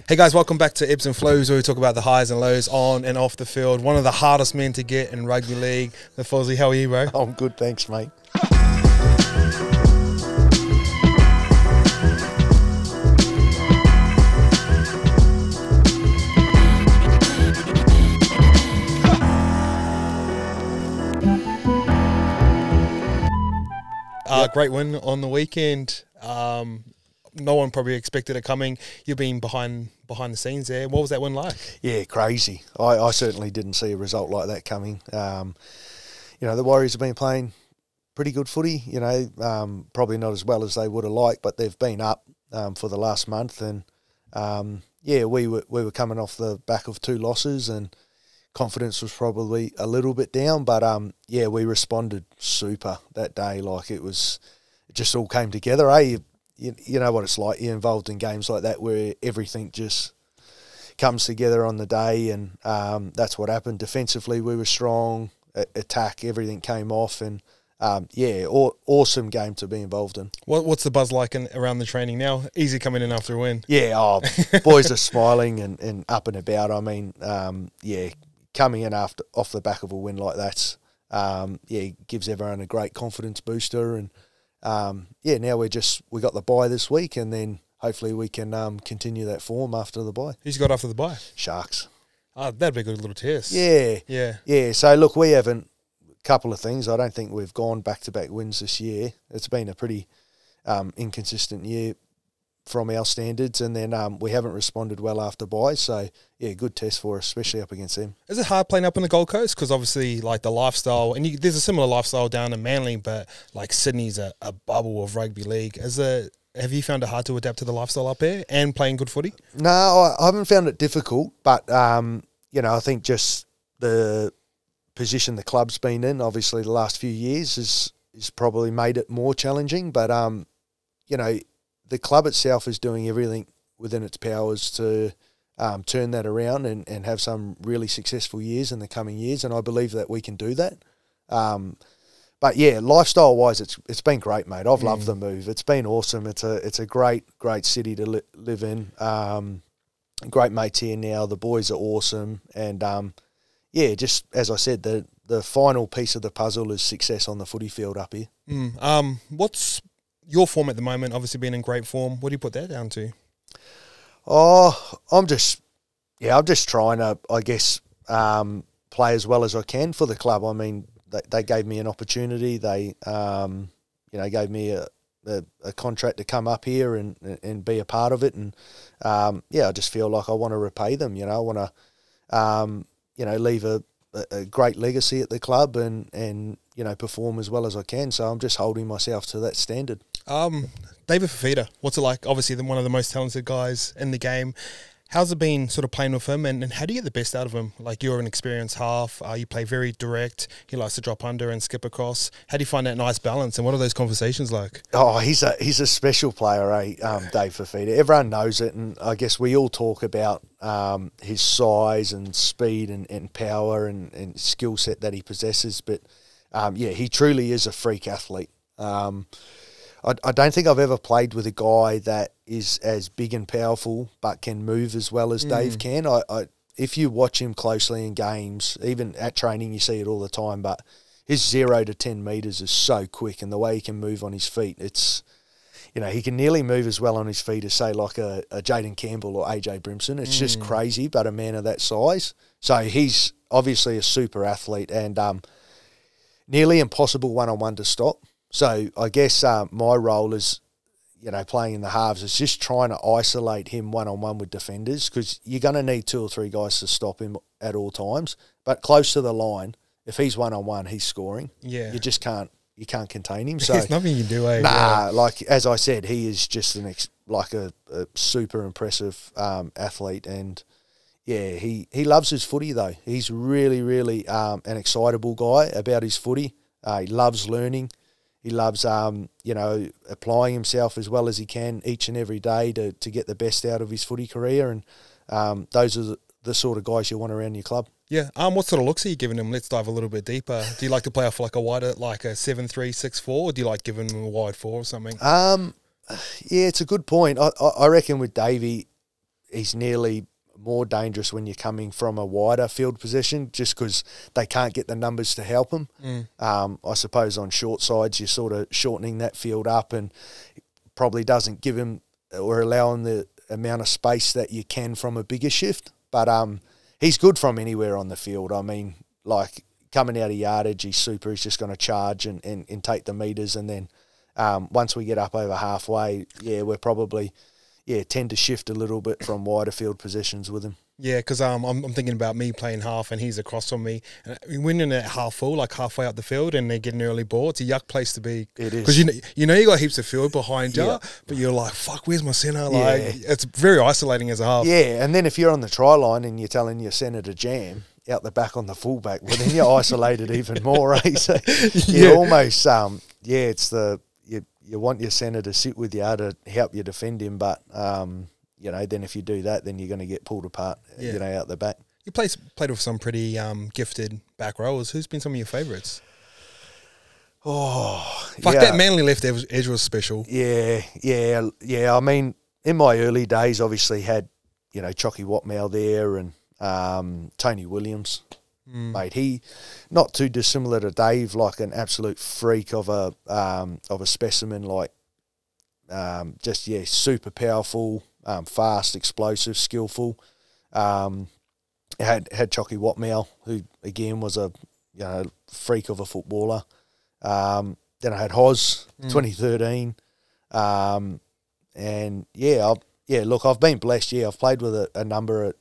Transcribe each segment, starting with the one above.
Hey guys, welcome back to Ebbs Flows, where we talk about the highs and lows on and off the field. One of the hardest men to get in rugby league. The Fozzie, how are you, bro? I'm good, thanks, mate. Great win on the weekend. No one probably expected it coming. You've been behind the scenes there. What was that win like? Yeah, crazy. I certainly didn't see a result like that coming. The Warriors have been playing pretty good footy, probably not as well as they would have liked, but they've been up for the last month. And, we were coming off the back of 2 losses and confidence was probably a little bit down. But, we responded super that day. Like, it just all came together, eh? You know what it's like. You're involved in games like that where everything just comes together on the day, and that's what happened. Defensively, we were strong. Attack, everything came off, and awesome game to be involved in. What's the buzz like around the training now? Easy coming in after a win. Yeah, boys are smiling and up and about. I mean, coming in off the back of a win like that, gives everyone a great confidence booster. And now we got the bye this week, and then hopefully we can continue that form after the bye. Who's got after the bye? Sharks. Oh, that'd be a good little test. Yeah. So look, we haven't. Couple of things. I don't think we've gone back-to-back wins this year. It's been a pretty inconsistent year from our standards, and then we haven't responded well after bye. So good test for us, especially up against them. Is it hard playing up in the Gold Coast? Because obviously, like the lifestyle, and there's a similar lifestyle down in Manley, but like Sydney's a bubble of rugby league. Have you found it hard to adapt to the lifestyle up here and playing good footy? No, I haven't found it difficult, but I think just the position the club's been in, obviously the last few years, is probably made it more challenging. But the club itself is doing everything within its powers to turn that around and have some really successful years in the coming years, and I believe that we can do that. But lifestyle wise, it's been great, mate. I've loved the move. It's been awesome. It's a great city to live in. Great mates here now. The boys are awesome, and just as I said, the final piece of the puzzle is success on the footy field up here. What's your form at the moment? Obviously being in great form. What do you put that down to? I'm just trying to, I guess, play as well as I can for the club. I mean, they gave me an opportunity. They, gave me a contract to come up here and be a part of it. And, I just feel like I want to repay them. I want to, leave a great legacy at the club and perform as well as I can. So I'm just holding myself to that standard. David Fifita, what's it like? Obviously, one of the most talented guys in the game. How's it been sort of playing with him, and how do you get the best out of him? Like, you're an experienced half, you play very direct, he likes to drop under and skip across. How do you find that nice balance, and what are those conversations like? Oh, he's a special player, Dave Fifita. Everyone knows it, and I guess we all talk about his size and speed and power and skill set that he possesses, but he truly is a freak athlete. I don't think I've ever played with a guy that is as big and powerful but can move as well as Dave can. If you watch him closely in games, even at training, you see it all the time, but his 0 to 10 metres is so quick, and the way he can move on his feet, it's, he can nearly move as well on his feet as, say, like a Jaden Campbell or AJ Brimson. It's just crazy, but a man of that size. So he's obviously a super athlete and nearly impossible one-on-one to stop. So I guess my role is, playing in the halves is just trying to isolate him one-on-one with defenders, because you're going to need 2 or 3 guys to stop him at all times. But close to the line, if he's one-on-one, he's scoring. Yeah. You just can't contain him. So there's nothing you can do, eh? Nah, like as I said, he is just a super impressive athlete, and he loves his footy though. He's really, really an excitable guy about his footy. He loves learning. He loves, applying himself as well as he can each and every day to get the best out of his footy career. And those are the sort of guys you want around your club. Yeah. What sort of looks are you giving him? Let's dive a little bit deeper. Do you like to play off like a wider, like a 7-3, 6-4, or do you like giving him a wide 4 or something? Yeah, it's a good point. I reckon with Davey, he's nearly more dangerous when you're coming from a wider field position, just because they can't get the numbers to help him. I suppose on short sides, you're sort of shortening that field up, and probably doesn't give him or allow him the amount of space that you can from a bigger shift. But he's good from anywhere on the field. I mean, like coming out of yardage, he's super. He's just going to charge and take the metres, and then once we get up over halfway, we're probably tend to shift a little bit from wider field positions with him. Yeah, because I'm thinking about me playing half and he's across from me. And when you're at half full, like halfway up the field, and they get an early ball, it's a yuck place to be. It is. Because you got heaps of field behind you, but you're like, fuck, where's my centre? Like, it's very isolating as a half. Yeah, and then if you're on the try line and you're telling your centre to jam out the back on the fullback, well, then you're isolated even more, eh? So you almost, it's the... You want your centre to sit with you to help you defend him, but then if you do that, then you're going to get pulled apart, out the back. You played with some pretty gifted back rowers. Who's been some of your favourites? That Manley left edge was special. Yeah. I mean, in my early days, obviously had Chocky Watmow there and Tony Williams. Mate, he not too dissimilar to Dave, like an absolute freak of a specimen, like super powerful, fast, explosive, skillful. Had Chocky Watmow, who again was a freak of a footballer. Then I had Hoz, 2013, look, I've been blessed. I've played with a number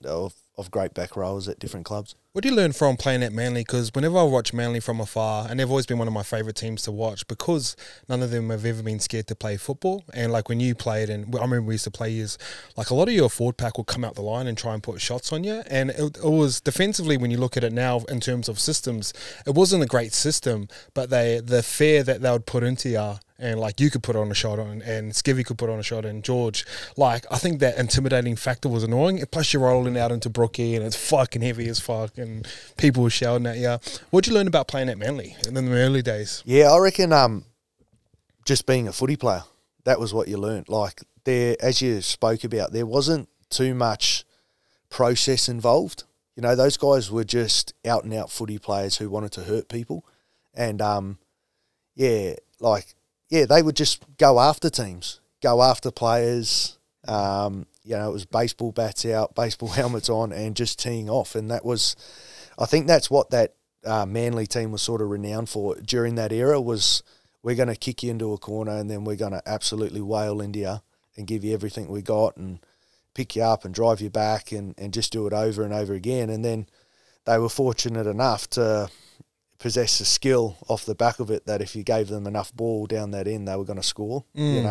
of great back rowers at different clubs. What do you learn from playing at Manly? Because whenever I watch Manly from afar, and they've always been one of my favourite teams to watch, because none of them have ever been scared to play football. And like when you played, and I remember we used to play years, like a lot of your forward pack will come out the line and try and put shots on you. And it was defensively, when you look at it now in terms of systems, it wasn't a great system, but the fear that they would put into you, and like you could put on a shot on, and Skivvy could put on a shot, and George, like I think that intimidating factor was annoying. Plus you're rolling out into Brookie and it's fucking heavy as fuck, and people were shouting at you. What'd you learn about playing at Manly in the early days? Yeah, I reckon just being a footy player, that was what you learned. Like there, as you spoke about, there wasn't too much process involved. Those guys were just out and out footy players who wanted to hurt people, and they would just go after teams, go after players. It was baseball bats out, baseball helmets on, and just teeing off. And I think that's what that Manly team was sort of renowned for during that era, was we're going to kick you into a corner and then we're going to absolutely wail into you and give you everything we got and pick you up and drive you back and just do it over and over again. And then they were fortunate enough to possess a skill off the back of it that if you gave them enough ball down that end, they were going to score.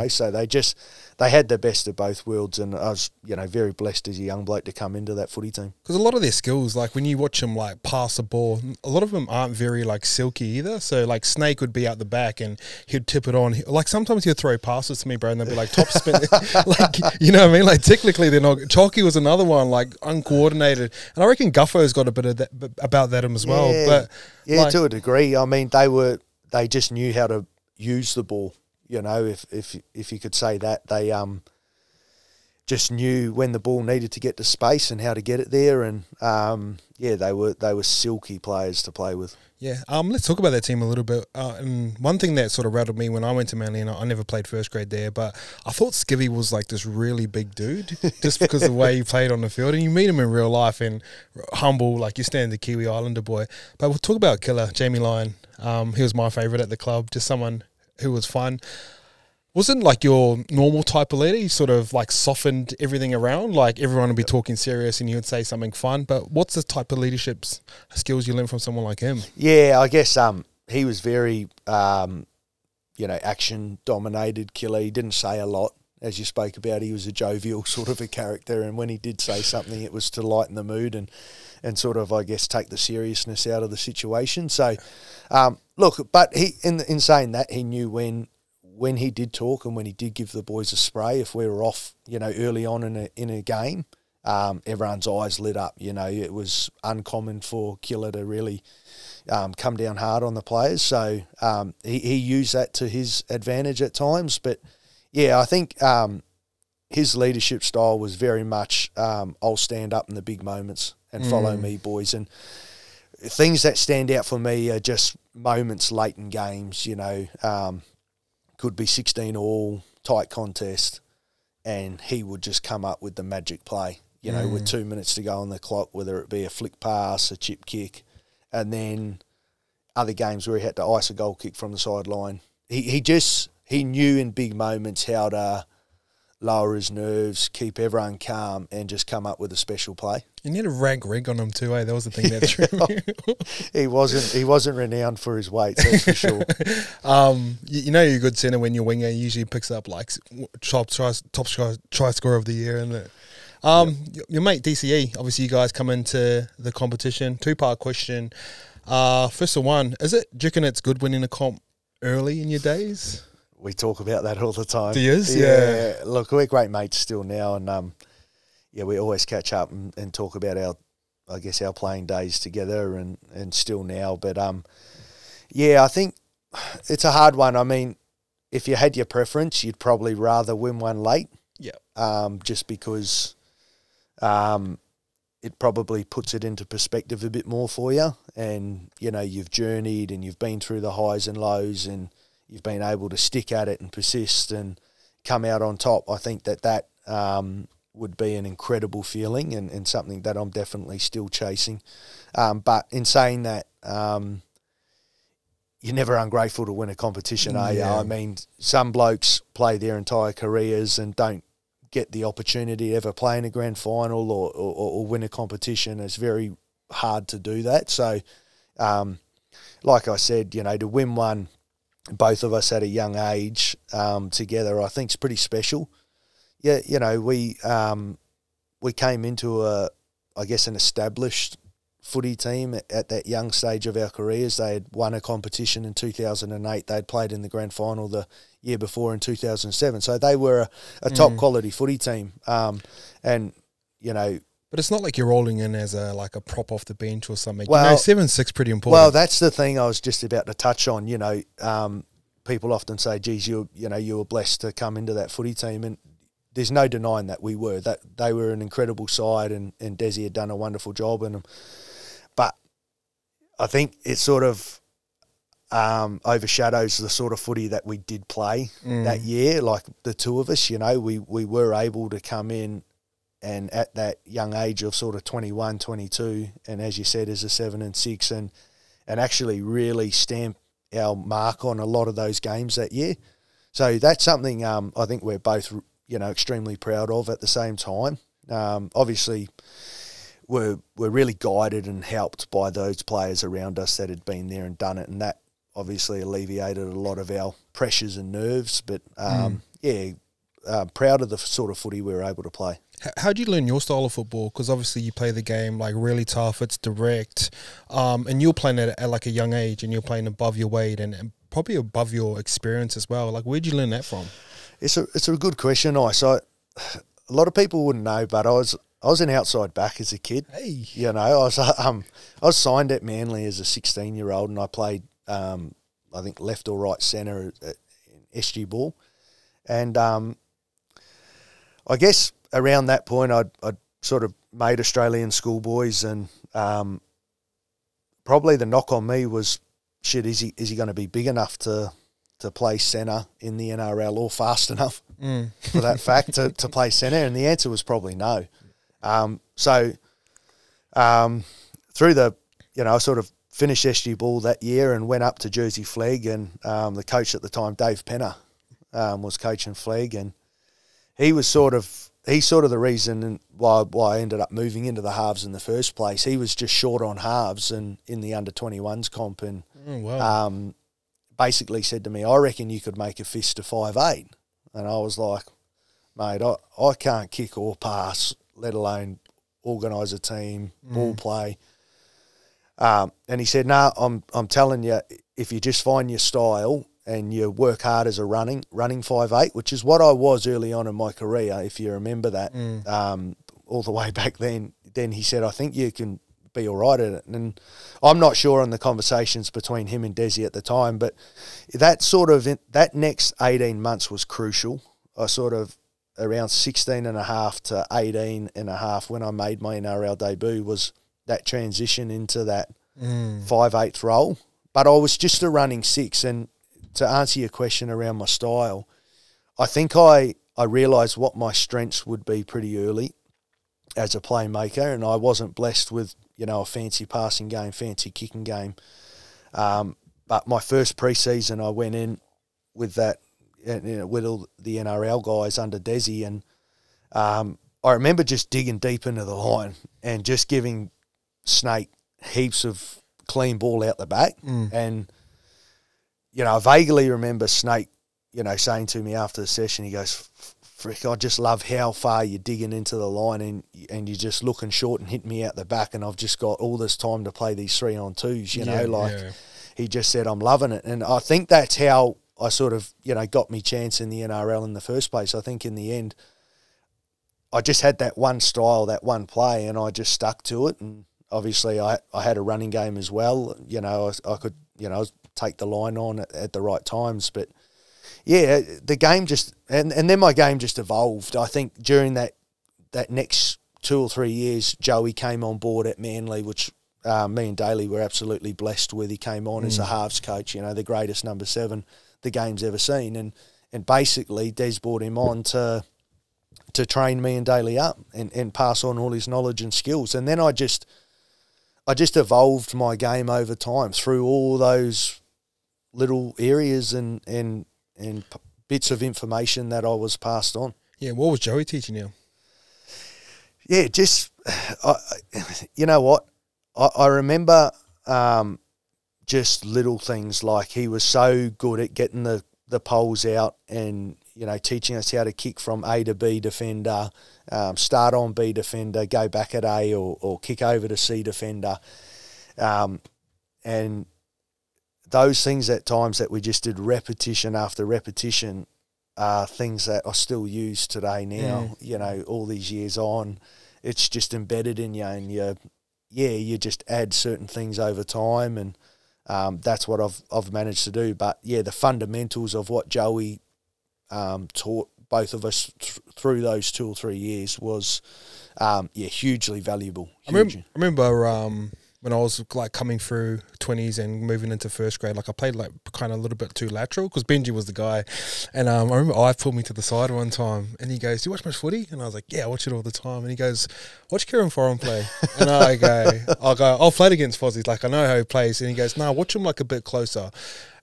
So they had the best of both worlds, and I was very blessed as a young bloke to come into that footy team. Because a lot of their skills, like when you watch them like pass the ball, a lot of them aren't very like silky either. So like Snake would be out the back and he'd tip it on. Like sometimes he'd throw passes to me, bro, and they'd be like top spin. Like, you know what I mean? Like technically they're not. Chalky was another one, like uncoordinated, and I reckon Guffo's got a bit of that about that as well. But to a degree. I mean, they just knew how to use the ball. If you could say that, they just knew when the ball needed to get to space and how to get it there. And they were silky players to play with. Yeah, let's talk about that team a little bit. And one thing that sort of rattled me when I went to Manly, and I never played first grade there, but I thought Skivvy was like this really big dude just because of the way he played on the field. And you meet him in real life and humble, like you stand the Kiwi Islander boy. But we'll talk about Killer, Jamie Lyon. He was my favourite at the club, just someone who was fun. Wasn't like your normal type of leader. He sort of like softened everything around. Like everyone would be talking serious and he would say something fun. But what's the type of leadership skills you learn from someone like him? Yeah, I guess he was very, action dominated killer. He didn't say a lot, as you spoke about. He was a jovial sort of a character. And when he did say something, it was to lighten the mood and sort of, I guess, take the seriousness out of the situation. So, but he in saying that, he knew when he did talk and when he did give the boys a spray, if we were off, early on in a game, everyone's eyes lit up. It was uncommon for Killer to really come down hard on the players. So he used that to his advantage at times. But, yeah, I think his leadership style was very much, I'll stand up in the big moments and follow me, boys. And things that stand out for me are just moments late in games, could be 16 all, tight contest, and he would just come up with the magic play, with 2 minutes to go on the clock, whether it be a flick pass, a chip kick, and then other games where he had to ice a goal kick from the sideline. He knew in big moments how to lower his nerves, keep everyone calm, and just come up with a special play. You need a rag rig on him too, eh? That was the thing that threw me. He wasn't renowned for his weight, that's for sure. You're a good centre when your winger usually picks up like top try scorer of the year, isn't it? Your mate DCE, obviously you guys come into the competition. 2-part question. First of one, do you reckon it's good winning a comp early in your days? We talk about that all the time. Do you? Yeah. Look, we're great mates still now, and we always catch up and talk about our playing days together and still now. But I think it's a hard one. I mean, if you had your preference, you'd probably rather win one late. Yeah. Just because it probably puts it into perspective a bit more for you, and you've journeyed and you've been through the highs and lows, and you've been able to stick at it and persist and come out on top. I think that would be an incredible feeling and something that I'm definitely still chasing. But in saying that, you're never ungrateful to win a competition, are you? I mean, some blokes play their entire careers and don't get the opportunity to ever play in a grand final or win a competition. It's very hard to do that. So, like I said, to win one, both of us at a young age together, I think is pretty special. Yeah, we came into an established footy team at that young stage of our careers. They had won a competition in 2008. They'd played in the grand final the year before in 2007. So they were a top quality footy team. But it's not like you're rolling in as a prop off the bench or something. Well, 7-6 pretty important. Well, that's the thing I was just about to touch on. People often say, "Geez, you were blessed to come into that footy team," and there's no denying that we were. That they were an incredible side, and Desi had done a wonderful job in them. But I think it sort of overshadows the sort of footy that we did play that year. Like the two of us, we were able to come in. And at that young age of sort of 21, 22, and as you said, as a 7 and 6, and actually really stamp our mark on a lot of those games that year. So that's something I think we're both, extremely proud of at the same time. Obviously, we're really guided and helped by those players around us that had been there and done it, and that obviously alleviated a lot of our pressures and nerves. But, proud of the sort of footy we were able to play. How did you learn your style of football? Because obviously you play the game really tough, it's direct, and you're playing at a young age, and you're playing above your weight and probably above your experience as well. Where'd you learn that from? It's a good question, Ice. A lot of people wouldn't know, but I was an outside back as a kid. Hey, I was signed at Manley as a 16-year-old, and I played I think left or right centre in SG ball, and I guess around that point, I'd sort of made Australian schoolboys, and probably the knock on me was, shit, is he going to be big enough to play centre in the NRL, or fast enough for that fact to play centre? And the answer was probably no. So through the, I sort of finished SG ball that year and went up to Jersey Flegg, and the coach at the time, Dave Penner, was coaching Flegg, and he's sort of the reason why I ended up moving into the halves in the first place. He was just short on halves and in the under-21s comp, and basically said to me, I reckon you could make a fist to 5'8". And I was like, mate, I can't kick or pass, let alone organise a team, ball play. And he said, no, I'm telling you, if you just find your style and you work hard as a running 5'8", which is what I was early on in my career, if you remember that, all the way back then he said, I think you can be all right at it. And I'm not sure on the conversations between him and Desi at the time, but that next 18 months was crucial. I sort of around 16 and a half to 18 and a half when I made my NRL debut was that transition into that 5/8 role. But I was just a running six. And to answer your question around my style, I think I realised what my strengths would be pretty early as a playmaker, and I wasn't blessed with, a fancy passing game, fancy kicking game. But my first preseason, I went in with that, with all the NRL guys under Desi, and I remember just digging deep into the line and just giving Snake heaps of clean ball out the back. And, I vaguely remember Snake, saying to me after the session, he goes, "Frick, I just love how far you're digging into the line and you're just looking short and hitting me out the back, and I've just got all this time to play these 3-on-2s, He just said, "I'm loving it." And I think that's how I sort of, got me chance in the NRL in the first place. I think in the end, I just had that one style, that one play, and I just stuck to it. And obviously I had a running game as well. I could, take the line on at the right times. But, yeah, the game just – and then my game just evolved. I think during that next 2 or 3 years, Joey came on board at Manley, which me and Daly were absolutely blessed with. He came on as a halves coach, the greatest number 7 the game's ever seen. And basically Des brought him on to train me and Daly up and pass on all his knowledge and skills. And then I just evolved my game over time through all those little areas and bits of information that I was passed on. Yeah, what was Joey teaching you? Yeah, just, you know what? I remember just little things like he was so good at getting the poles out and, teaching us how to kick from A to B defender, start on B defender, go back at A or kick over to C defender. And those things at times that we just did repetition after repetition are things that I still use today now, all these years on. It's just embedded in you, and you just add certain things over time, and that's what I've managed to do. But, yeah, the fundamentals of what Joey taught both of us through those 2 or 3 years was, hugely valuable. I remember when I was coming through 20s and moving into first grade, I played kind of a little bit too lateral because Benji was the guy. And I remember I pulled me to the side one time and he goes, "Do you watch much footy?" And I was like, "Yeah, I watch it all the time." And he goes, "Watch Kieran Foran play." And I'll play it against Fozzie's. I know how he plays. And he goes, "No, watch him a bit closer."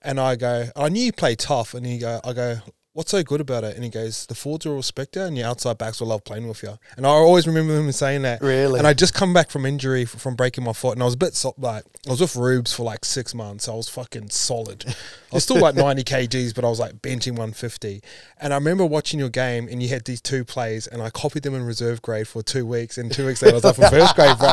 And I go, "I knew you played tough." And I go, "What's so good about it?" And he goes, "The forwards will respect you and your outside backs will love playing with you." And I always remember him saying that. Really? And I just come back from injury from breaking my foot, and I was a bit I was with Rubes for 6 months. I was fucking solid. I was still 90 kgs, but I was benching 150. And I remember watching your game, and you had these 2 plays, and I copied them in reserve grade for 2 weeks. And 2 weeks later, I was up in first grade, bro.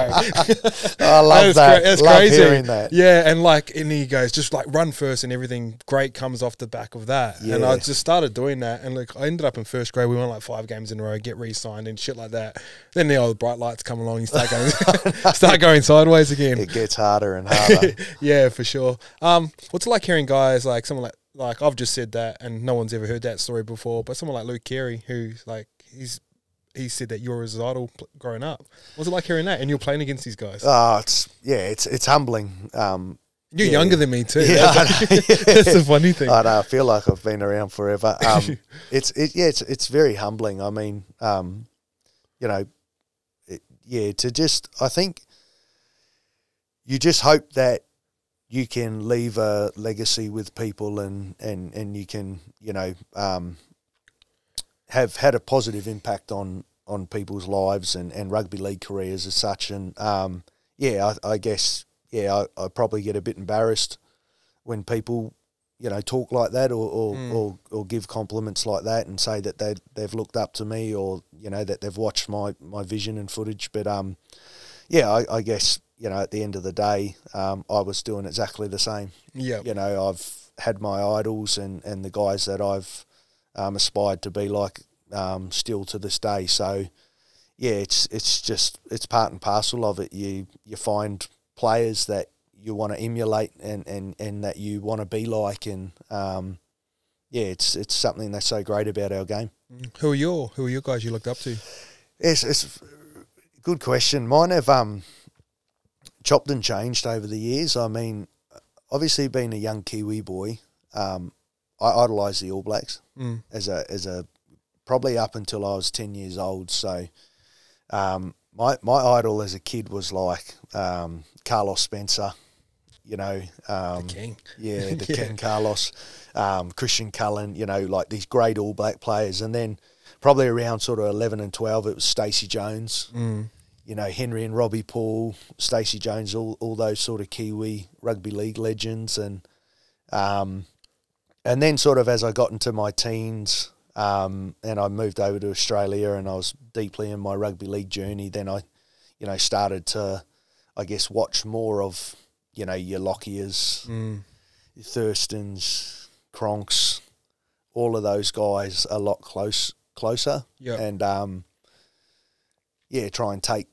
I love that. It's love crazy. Hearing that. Yeah, and he goes, just run first, and everything great comes off the back of that. Yeah. And I just started doing that, and I ended up in first grade. We won 5 games in a row, get re-signed and shit like that. Then the old bright lights come along, you start going sideways again. It gets harder and harder. Yeah, for sure. What's it like hearing guys someone like I've just said that, and no one's ever heard that story before, but someone like Luke Carey, who's he said that you were his idol growing up. What's it like hearing that? And you're playing against these guys. Oh, it's humbling. You're younger than me too. Yeah, that's the funny thing. I know. I feel like I've been around forever. It's very humbling. I mean, I think you just hope that you can leave a legacy with people and you can, have had a positive impact on people's lives and rugby league careers as such. And, I guess, I probably get a bit embarrassed when people, talk like that or give compliments like that and say that they've looked up to me or, that they've watched my vision and footage. But, I guess, at the end of the day, I was doing exactly the same. Yeah. I've had my idols and the guys that I've aspired to be like still to this day. So, it's part and parcel of it. You find players that you want to emulate and that you want to be like. And, it's something that's so great about our game. Who are your guys you looked up to? Yes, it's a good question. Mine have chopped and changed over the years. I mean, obviously being a young Kiwi boy, I idolised the All Blacks as a probably up until I was 10 years old. So my idol as a kid was like Carlos Spencer, you know. The king. Yeah, the king Carlos, Christian Cullen, you know, like these great All Black players. And then probably around sort of 11 and 12, it was Stacey Jones. You know, Henry and Robbie Paul, Stacey Jones, all those sort of Kiwi rugby league legends. And then sort of as I got into my teens and I moved over to Australia and I was deeply in my rugby league journey, then I, you know, started to, I guess, watch more of, you know, your Lockyers, your Thurstons, Cronks, all of those guys a lot closer. Yep. And, try and take,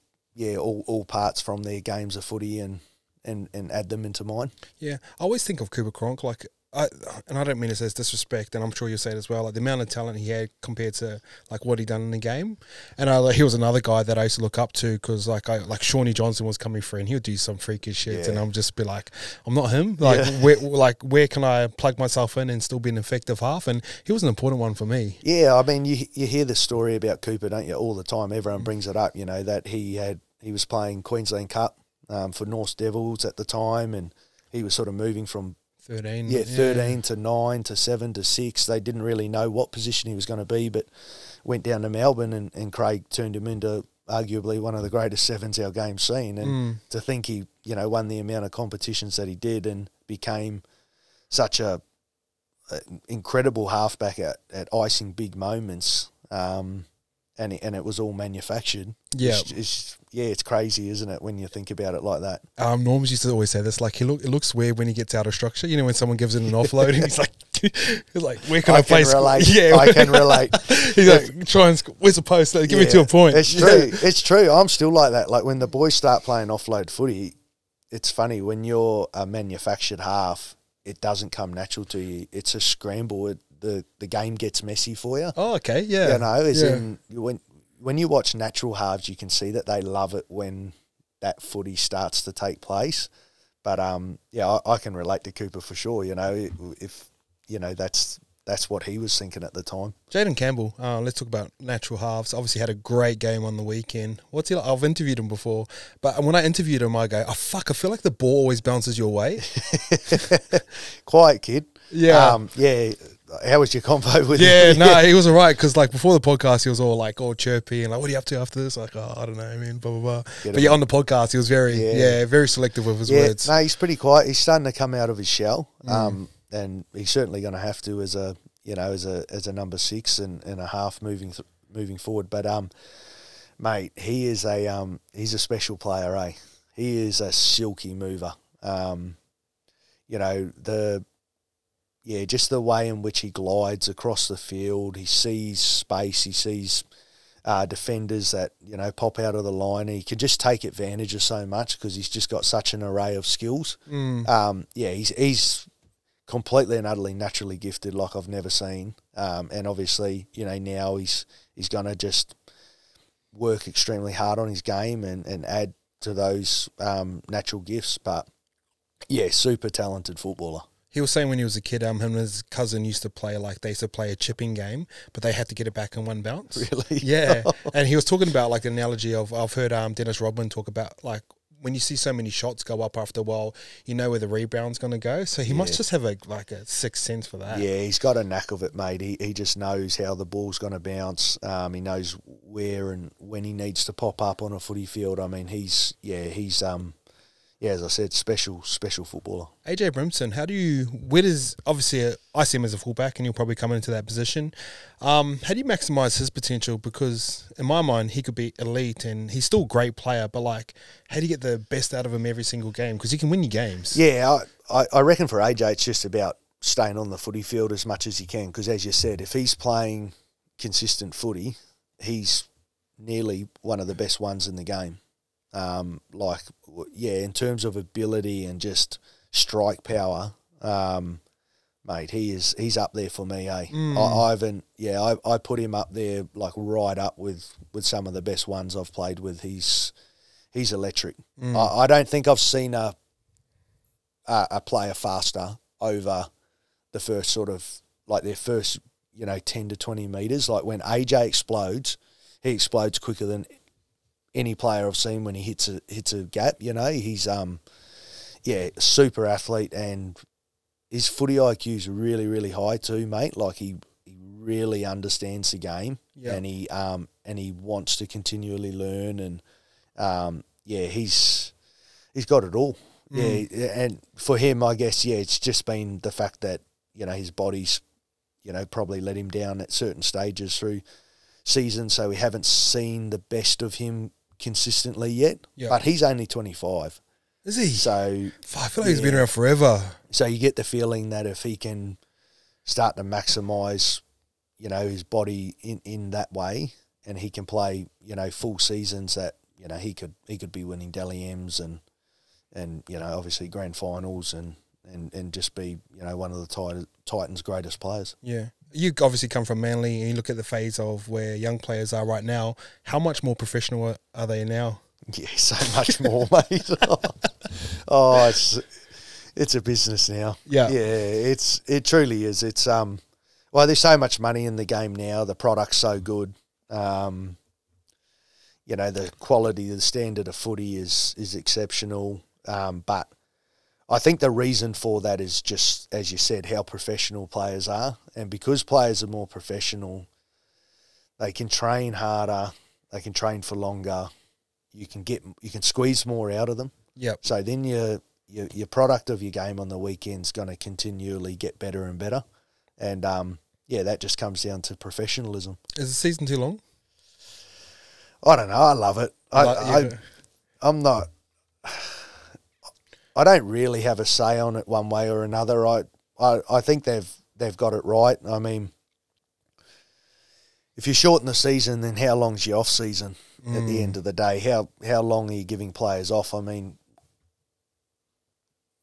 all parts from their games of footy and add them into mine. Yeah. I always think of Cooper Cronk, like, and I don't mean this as disrespect, and I'm sure you'll say it as well, like the amount of talent he had compared to like what he done in the game. And he was another guy that I used to look up to because like Shawnee Johnson was coming through and he would do some freakish shit, and I'm just be like, I'm not him. Like, where can I plug myself in and still be an effective half? And he was an important one for me. Yeah, I mean, you hear the story about Cooper, don't you, all the time. Everyone brings it up, you know, that he was playing Queensland Cup for North Devils at the time, and he was sort of moving from 13 to 9 to 7 to 6. They didn't really know what position he was going to be, but went down to Melbourne and Craig turned him into arguably one of the greatest sevens our game's seen. And to think he, you know, won the amount of competitions that he did and became such a incredible halfback at icing big moments, and it was all manufactured. Yeah. It's crazy, isn't it, when you think about it like that? Norm's used to always say this, like, it looks weird when he gets out of structure. You know, when someone gives it an offload and he's like, where can I play? Yeah, I can relate. He's like, where's the post? Give me to a point. It's true. It's true. I'm still like that. Like, when the boys start playing offload footy, it's funny. When you're a manufactured half, it doesn't come natural to you. It's a scramble. The game gets messy for you. Oh, okay, yeah. You know, when you watch natural halves, you can see that they love it when that footy starts to take place. But I can relate to Cooper for sure. You know, if you know that's what he was thinking at the time. Jaden Campbell, let's talk about natural halves. Obviously had a great game on the weekend. What's he like? I've interviewed him before, but when I interviewed him, I go, I feel like the ball always bounces your way. Quiet kid. Yeah. How was your convo with him? Yeah, no, he was all right because, like, before the podcast, he was all chirpy and like, what are you up to after this? Like, oh, I don't know, I mean, blah, blah, blah. But on the podcast, he was very selective with his words. No, he's pretty quiet. He's starting to come out of his shell, and he's certainly going to have to as a number 6 and a half moving forward. But mate, he's a special player, eh? He is a silky mover. You know, just the way in which he glides across the field. He sees space. He sees defenders that, you know, pop out of the line. He can just take advantage of so much because he's just got such an array of skills. He's completely and utterly naturally gifted like I've never seen. And obviously, you know, now he's going to just work extremely hard on his game and add to those natural gifts. But, yeah, super talented footballer. He was saying when he was a kid, him and his cousin used to play a chipping game, but they had to get it back in one bounce. Really? Yeah. And he was talking about, like, the analogy of, I've heard Dennis Rodman talk about, like, when you see so many shots go up after a while, you know where the rebound's going to go. So he must just have a sixth sense for that. Yeah, he's got a knack of it, mate. He just knows how the ball's going to bounce. He knows where and when he needs to pop up on a footy field. I mean, he's as I said, special footballer. AJ Brimson, obviously I see him as a fullback and he'll probably come into that position. How do you maximise his potential? Because in my mind, he could be elite and he's still a great player, but like, how do you get the best out of him every single game? Because he can win you games. Yeah, I reckon for AJ, it's just about staying on the footy field as much as he can. Because as you said, if he's playing consistent footy, he's nearly one of the best ones in the game. In terms of ability and just strike power, mate, he's up there for me, eh? I put him up there, like right up with some of the best ones I've played with. He's electric. I don't think I've seen a player faster over the first sort of, like their first, 10 to 20 metres. Like when AJ explodes, he explodes quicker than any player I've seen when he hits a gap. He's super athlete, and his footy IQ is really, really high too, mate. Like he really understands the game, and he wants to continually learn, and he's got it all. And for him, I guess, it's just been the fact that his body's probably let him down at certain stages through season, so we haven't seen the best of him consistently yet. Yep. But he's only 25. Is he? So I feel like he's been around forever. So you get the feeling that if he can start to maximise, his body in that way, and he can play, full seasons, that he could be winning Dally M's and obviously grand finals and just be one of the Titans' greatest players. Yeah. You obviously come from Manley, and you look at the phase of where young players are right now. How much more professional are they now? Yeah, so much more, mate. It's a business now. Yeah, it truly is. It's there's so much money in the game now. The product's so good. The quality, the standard of footy is exceptional. But I think the reason for that is just, as you said, how professional players are. And because players are more professional, they can train harder, they can train for longer, you can squeeze more out of them. Yep. So then your product of your game on the weekend's going to continually get better and better. And, that just comes down to professionalism. Is the season too long? I don't know. I love it. I'm not... I don't really have a say on it one way or another. I think they've got it right. I mean, if you shorten the season, then how long's your off season at the end of the day? How long are you giving players off? I mean,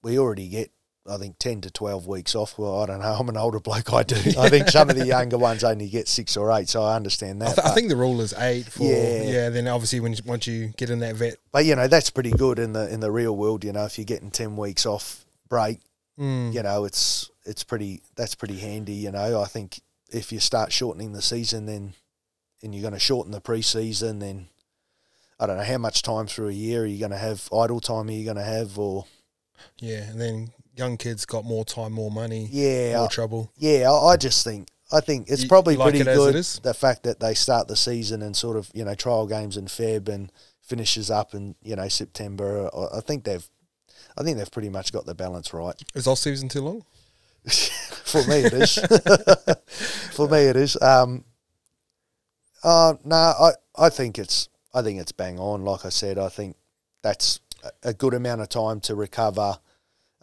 we already get, I think, 10 to 12 weeks off. Well, I don't know. I'm an older bloke. I do. I think some of the younger ones only get 6 or 8, so I understand that. I think the rule is 8. Then obviously once you get in that vet. But, that's pretty good in the real world, if you're getting 10 weeks off break, that's pretty handy, I think if you start shortening the season, and you're going to shorten the preseason, then I don't know how much time through a year are you going to have, idle time are you going to have, or... Yeah, and then young kids got more time, more money, more trouble. Yeah, I think it's probably pretty good, the fact that they start the season and sort of, trial games in Feb and finishes up in, September. I think they've pretty much got the balance right. Is off season too long? For me it is. For me it is. I think it's bang on. Like I said, I think that's a good amount of time to recover,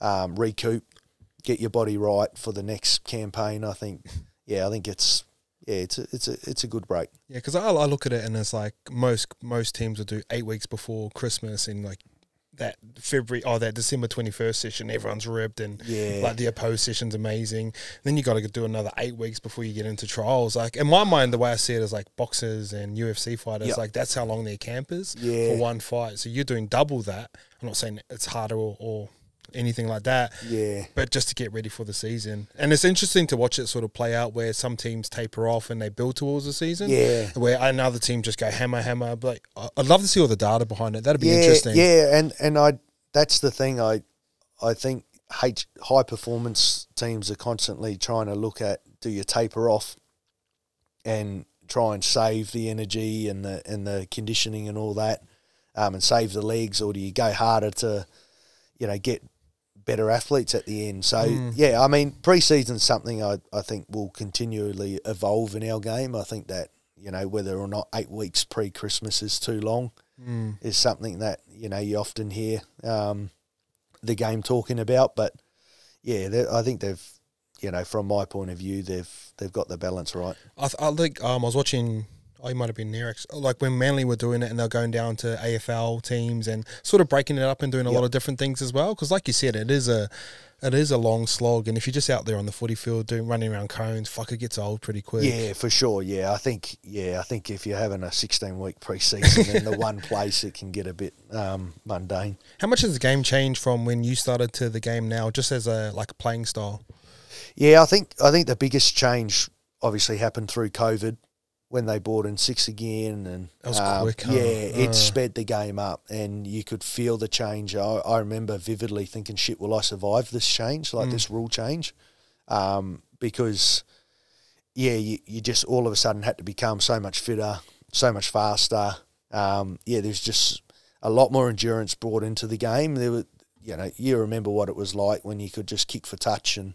recoup, get your body right for the next campaign. I think it's a good break. Yeah, because I look at it and it's like most teams will do 8 weeks before Christmas, and like that that December 21st session, everyone's ripped, and like the opposed session's amazing. Then you got to do another 8 weeks before you get into trials. Like in my mind, the way I see it is like boxers and UFC fighters, like that's how long their camp is for one fight. So you're doing double that. I'm not saying it's harder or anything like that. Yeah. But just to get ready for the season. And it's interesting to watch it sort of play out where some teams taper off and they build towards the season. Yeah. Where another team just go hammer. But I'd love to see all the data behind it. That'd be interesting. Yeah, and that's the thing. I think high performance teams are constantly trying to look at, do you taper off and try and save the energy and the conditioning and all that, and save the legs, or do you go harder to, get better athletes at the end? So, I mean, pre-season's something I think will continually evolve in our game. I think that, whether or not 8 weeks pre-Christmas is too long is something that, you often hear the game talking about. But, I think they've, from my point of view, they've got the balance right. I think I was watching Oh, you might have been near, actually. Like when Manley were doing it and they're going down to AFL teams and sort of breaking it up and doing a lot of different things as well. Because like you said, it is a long slog. And if you're just out there on the footy field running around cones, fuck, it gets old pretty quick. Yeah, for sure. I think if you're having a 16-week preseason in the one place, it can get a bit mundane. How much has the game changed from when you started to the game now, just as a playing style? Yeah, I think the biggest change obviously happened through COVID, when they brought in 6 again, and that was quick. Huh? Yeah, it sped the game up, and you could feel the change. I remember vividly thinking, "Shit, will I survive this change? This rule change?" Because you just all of a sudden had to become so much fitter, so much faster. There's just a lot more endurance brought into the game. There were, you remember what it was like when you could just kick for touch and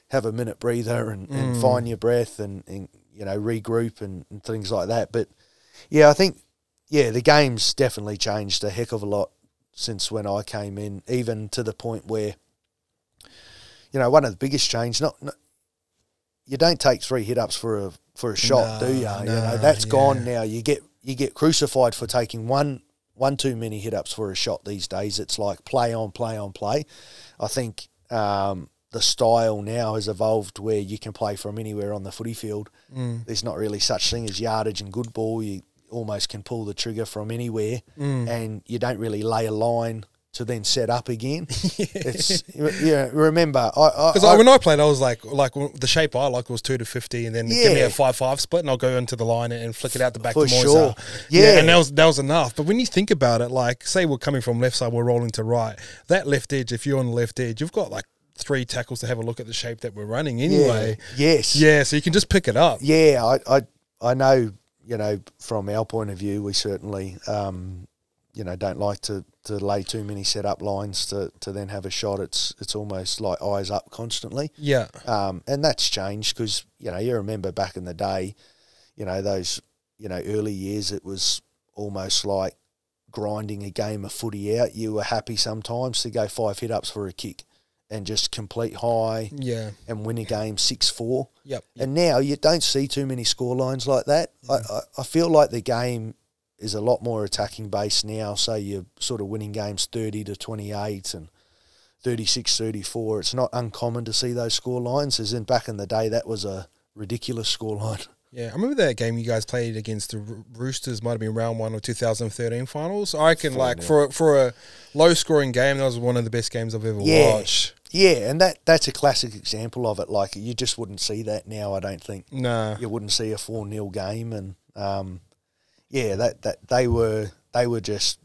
have a minute breather and find your breath and regroup and things like that. But, I think, the game's definitely changed a heck of a lot since when I came in, even to the point where, one of the biggest change, you don't take 3 hit-ups for a shot, do you? That's gone now. You get crucified for taking one too many hit-ups for a shot these days. It's like play on, play on, play. I think the style now has evolved where you can play from anywhere on the footy field. There's not really such thing as yardage and good ball. You almost can pull the trigger from anywhere, and you don't really lay a line to then set up again. It's remember, because when I played, I was like the shape I like was 2 to 50, and then give me a 5-5 split, and I'll go into the line and flick it out the back. For to Moisa. Sure, and that was enough. But when you think about it, like say we're coming from left side, we're rolling to right. That left edge, if you're on the left edge, you've got like 3 tackles to have a look at the shape that we're running anyway. So you can just pick it up. I know, from our point of view, we certainly don't like to lay too many set up lines to then have a shot. It's almost like eyes up constantly. And that's changed because you remember back in the day, those early years, it was almost like grinding a game of footy out. You were happy sometimes to go 5 hit ups for a kick and just complete high and win a game 6-4. And now you don't see too many score lines like that. I feel like the game is a lot more attacking based now, so you're sort of winning games 30-28 and 36-34. It's not uncommon to see those score lines, as in back in the day that was a ridiculous score line. Yeah, I remember that game you guys played against the Roosters, might have been round 1 of 2013 finals. I reckon, for a low-scoring game, that was one of the best games I've ever watched. Yeah, and that's a classic example of it. Like, you just wouldn't see that now, I don't think. No. You wouldn't see a 4-0 game, and that they were just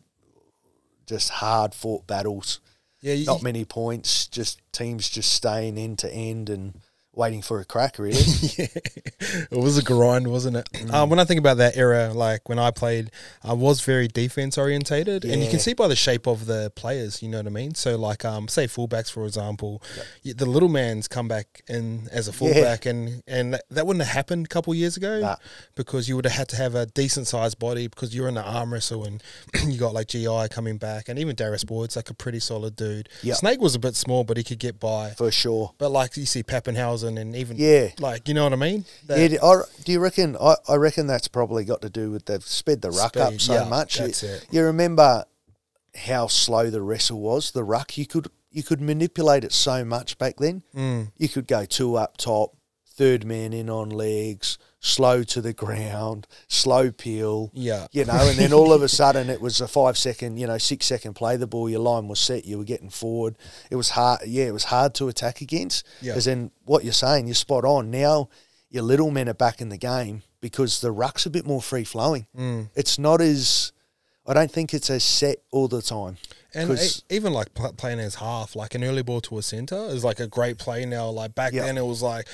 hard-fought battles. Yeah, not many points, just teams just staying end to end and waiting for a crack, really. It was a grind, wasn't it? When I think about that era, like when I played, I was very defense orientated, and you can see by the shape of the players, you know what I mean? So like, say fullbacks, for example, the little man's come back in as a fullback, and that wouldn't have happened a couple of years ago because you would have had to have a decent sized body because you're in the arm wrestle and you got like GI coming back, and even Darius Boyd's like a pretty solid dude. Snake was a bit small, but he could get by. For sure. But like you see Pappenhausen and even like, you know what I mean? Do you reckon? I reckon that's probably got to do with they've sped the ruck up so much. That's it. You remember how slow the wrestle was? The ruck, you could manipulate it so much back then. You could go 2 up top, 3rd man in on legs, slow to the ground, slow peel. And then all of a sudden it was a 5-second, 6-second play the ball, your line was set, you were getting forward. It was hard. It was hard to attack against. As in what you're saying, you're spot on. Now your little men are back in the game because the ruck's a bit more free flowing. It's not as, I don't think it's as set all the time. And even like playing as half, like an early ball to a centre is like a great play now. Like back then it was like,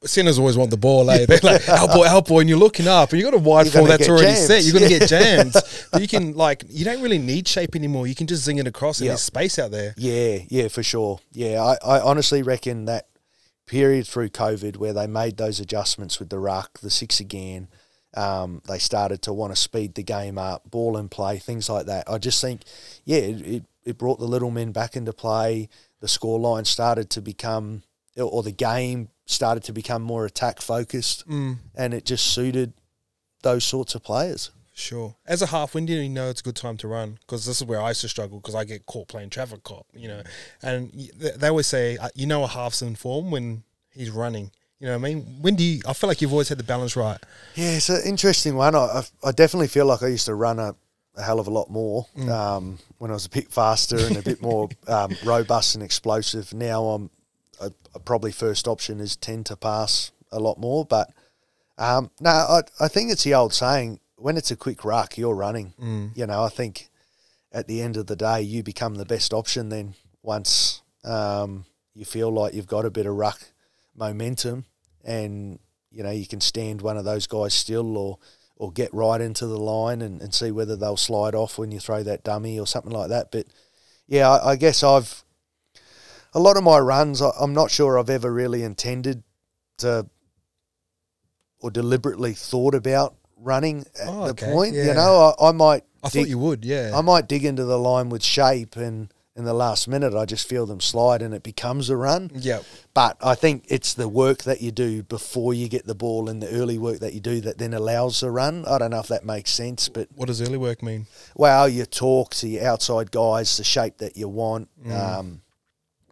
centres always want the ball, eh? They're like, our boy, and you're looking up and you've got a wide ball that's already set. You're going to get jammed. But you can you don't really need shape anymore. You can just zing it across and there's space out there. Yeah, for sure. Yeah, I honestly reckon that period through COVID where they made those adjustments with the ruck, the 6 again, they started to want to speed the game up, ball and play, things like that. I just think, it brought the little men back into play. The scoreline started to become, or the game started to become more attack focused, and it just suited those sorts of players. Sure. As a half, when do you know it's a good time to run? Because this is where I used to struggle because I get caught playing traffic cop, And they always say, a half's in form when he's running. You know what I mean? I feel like you've always had the balance right. Yeah, it's an interesting one. I definitely feel like I used to run a hell of a lot more when I was a bit faster and a bit more robust and explosive. Now I probably first option is tend to pass a lot more. But no, I think it's the old saying, when it's a quick ruck, you're running. I think at the end of the day, you become the best option then once you feel like you've got a bit of ruck momentum and, you can stand one of those guys still or get right into the line and see whether they'll slide off when you throw that dummy or something like that. But, yeah, I guess a lot of my runs, I'm not sure I've ever really intended to or deliberately thought about running at the point. Yeah. I might... I thought you would, yeah. I might dig into the line with shape and in the last minute I just feel them slide and it becomes a run. Yeah. But I think it's the work that you do before you get the ball and the early work that you do that then allows the run. I don't know if that makes sense, but... What does early work mean? Well, you talk to your outside guys, the shape that you want.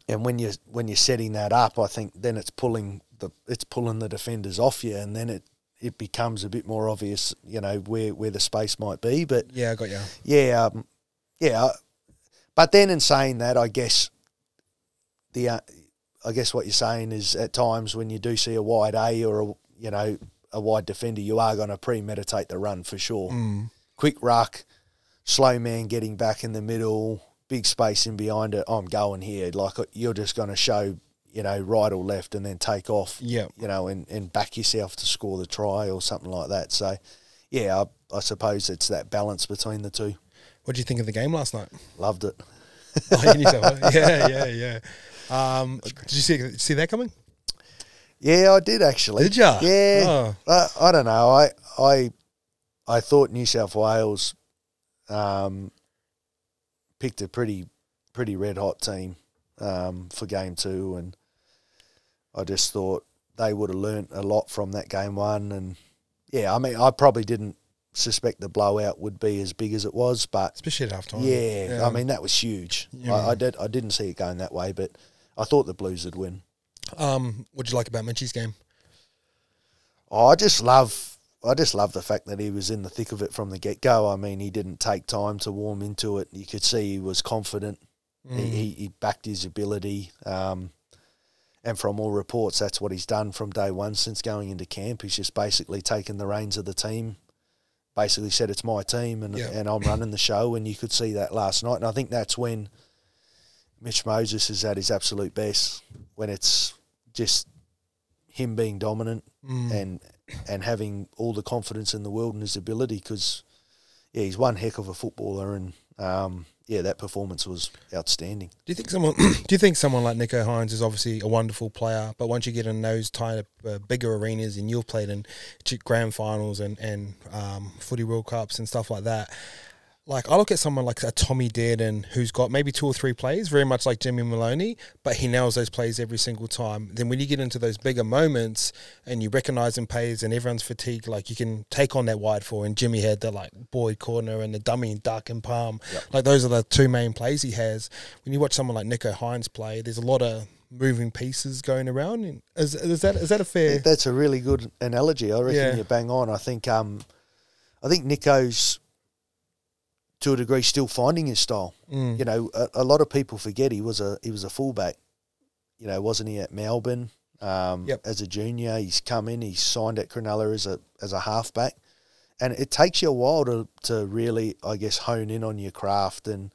And when you're setting that up, I think then it's pulling the defenders off you, and then it becomes a bit more obvious, where the space might be. But yeah, I got you. Yeah, But then in saying that, I guess what you're saying is at times when you do see a wide A or a wide defender, you are going to premeditate the run for sure. Quick ruck, slow man getting back in the middle, big space in behind it. I'm going here. Like you're just going to show, right or left and then take off. Yeah. And back yourself to score the try or something like that. So, yeah, I suppose it's that balance between the two. What did you think of the game last night? Loved it. Yeah. Did you see that coming? Yeah, I did actually. Did ya? Yeah. Oh. I don't know. I thought New South Wales picked a pretty red hot team for game 2, and I just thought they would have learnt a lot from that game 1. And yeah, I mean, I probably didn't suspect the blowout would be as big as it was, but especially at half time. Yeah, I mean that was huge. Yeah. I didn't see it going that way, but I thought the Blues would win. What'd you like about Mitchie's game? Oh, I just love the fact that he was in the thick of it from the get go. I mean, he didn't take time to warm into it. You could see he was confident. He backed his ability. And from all reports, that's what he's done from day one since going into camp. He's just basically taken the reins of the team. Basically said it's my team and I'm running the show, and you could see that last night. And I think that's when Mitch Moses is at his absolute best, when it's just him being dominant and having all the confidence in the world in his ability, because he's one heck of a footballer, and that performance was outstanding. Do you think someone like Niko Hines is obviously a wonderful player, but once you get in those type of bigger arenas and you've played in grand finals and footy World Cups and stuff like that, like I look at someone like a Tommy Dearden who's got maybe 2 or 3 plays, very much like Jimmy Maloney, but he nails those plays every single time. Then when you get into those bigger moments and you recognise him plays and everyone's fatigued, like you can take on that wide four, and Jimmy had the like Boyd corner and the dummy and duck and palm. Yep. Like those are the 2 main plays he has. When you watch someone like Niko Hines play, there's a lot of moving pieces going around. Is that a fair? That's a really good analogy. I reckon you bang on. I think Niko's, to a degree, still finding his style. A lot of people forget he was a fullback. Wasn't he at Melbourne as a junior? He's come in, he's signed at Cronulla as a halfback, and it takes you a while to really, I guess, hone in on your craft and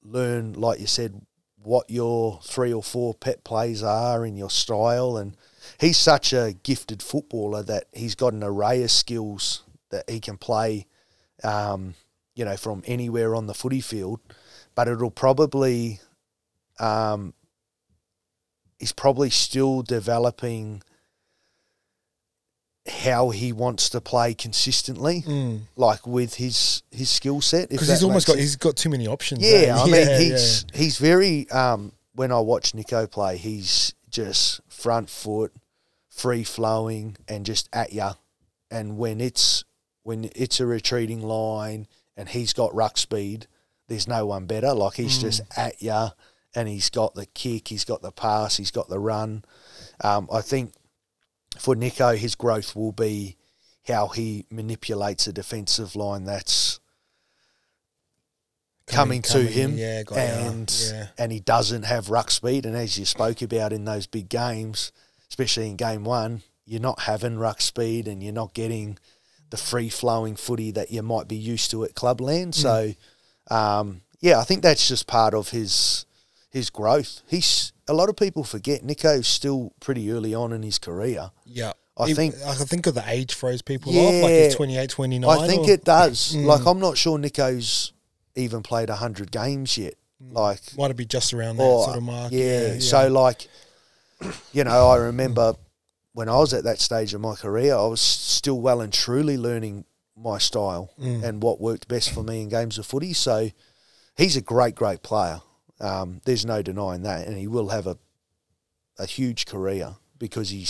learn, like you said, what your 3 or 4 pet plays are in your style. And he's such a gifted footballer that he's got an array of skills that he can play. From anywhere on the footy field, but it'll probably, he's probably still developing how he wants to play consistently, like with his skill set. Because he's got too many options. Yeah, I mean, he's very, when I watch Niko play, he's just front foot, free flowing, and just at ya. and when it's a retreating line and he's got ruck speed, there's no one better. Like, he's just at you, and he's got the kick, he's got the pass, he's got the run. I think for Niko, his growth will be how he manipulates a defensive line that's coming to him, and he doesn't have ruck speed. And as you spoke about in those big games, especially in game one, you're not having ruck speed and you're not getting the free-flowing footy that you might be used to at clubland. So, I think that's just part of his growth. A lot of people forget Niko's still pretty early on in his career. Yeah. I think of the age throws people off, like he's 28, 29. I think it does. Like, I'm not sure Niko's even played 100 games yet. Like, might it be just around that sort of mark? Yeah. So, like, I remember when I was at that stage of my career, I was still well and truly learning my style and what worked best for me in games of footy. So, he's a great, great player. There's no denying that, and he will have a huge career because he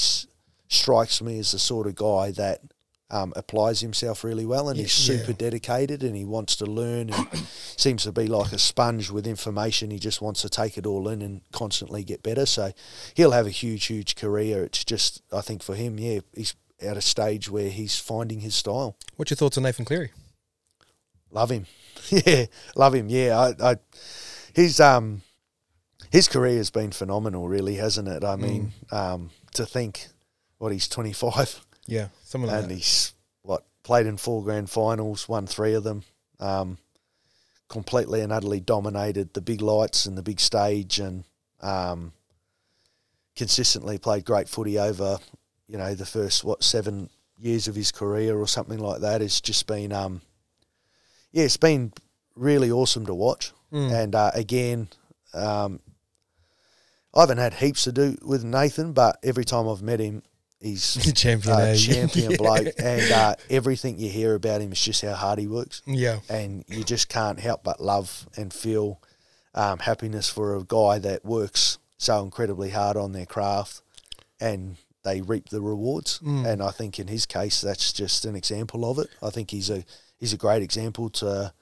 strikes me as the sort of guy that applies himself really well, and he's super dedicated, and he wants to learn, and seems to be like a sponge with information. He just wants to take it all in and constantly get better. So he'll have a huge, huge career. It's just, I think for him, he's at a stage where he's finding his style. What's your thoughts on Nathan Cleary? Love him. Love him. Yeah, his career has been phenomenal, really, hasn't it? I mean, to think, he's 25. Yeah, something like that. And he's, played in 4 grand finals, won 3 of them, completely and utterly dominated the big lights and the big stage, and consistently played great footy over, the first, 7 years of his career or something like that. It's just been, it's been really awesome to watch. And again, I haven't had heaps to do with Nathan, but every time I've met him, he's a champion bloke, and everything you hear about him is just how hard he works. Yeah. And you just can't help but love and feel happiness for a guy that works so incredibly hard on their craft, and they reap the rewards. And I think in his case, that's just an example of it. I think he's a great example to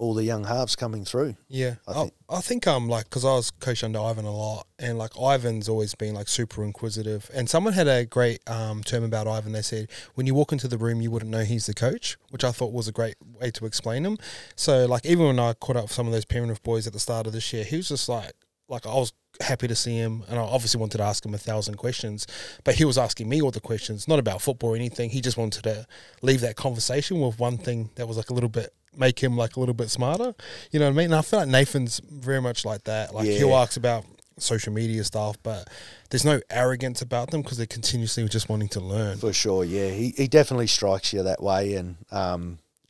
all the young halves coming through. Yeah. I think because I was coached under Ivan a lot, and like Ivan's always been like super inquisitive, and someone had a great term about Ivan. They said, when you walk into the room, you wouldn't know he's the coach, which I thought was a great way to explain him. So like, even when I caught up with some of those Penrith boys at the start of this year, he was just like I was happy to see him, and I obviously wanted to ask him 1,000 questions, but he was asking me all the questions, not about football or anything. He just wanted to leave that conversation with one thing that was like a little bit, make him like a little bit smarter. You know what I mean? And I feel like Nathan's very much like that. Like, he'll ask about social media stuff, but there's no arrogance about them because they're continuously just wanting to learn. For sure, yeah. He definitely strikes you that way, and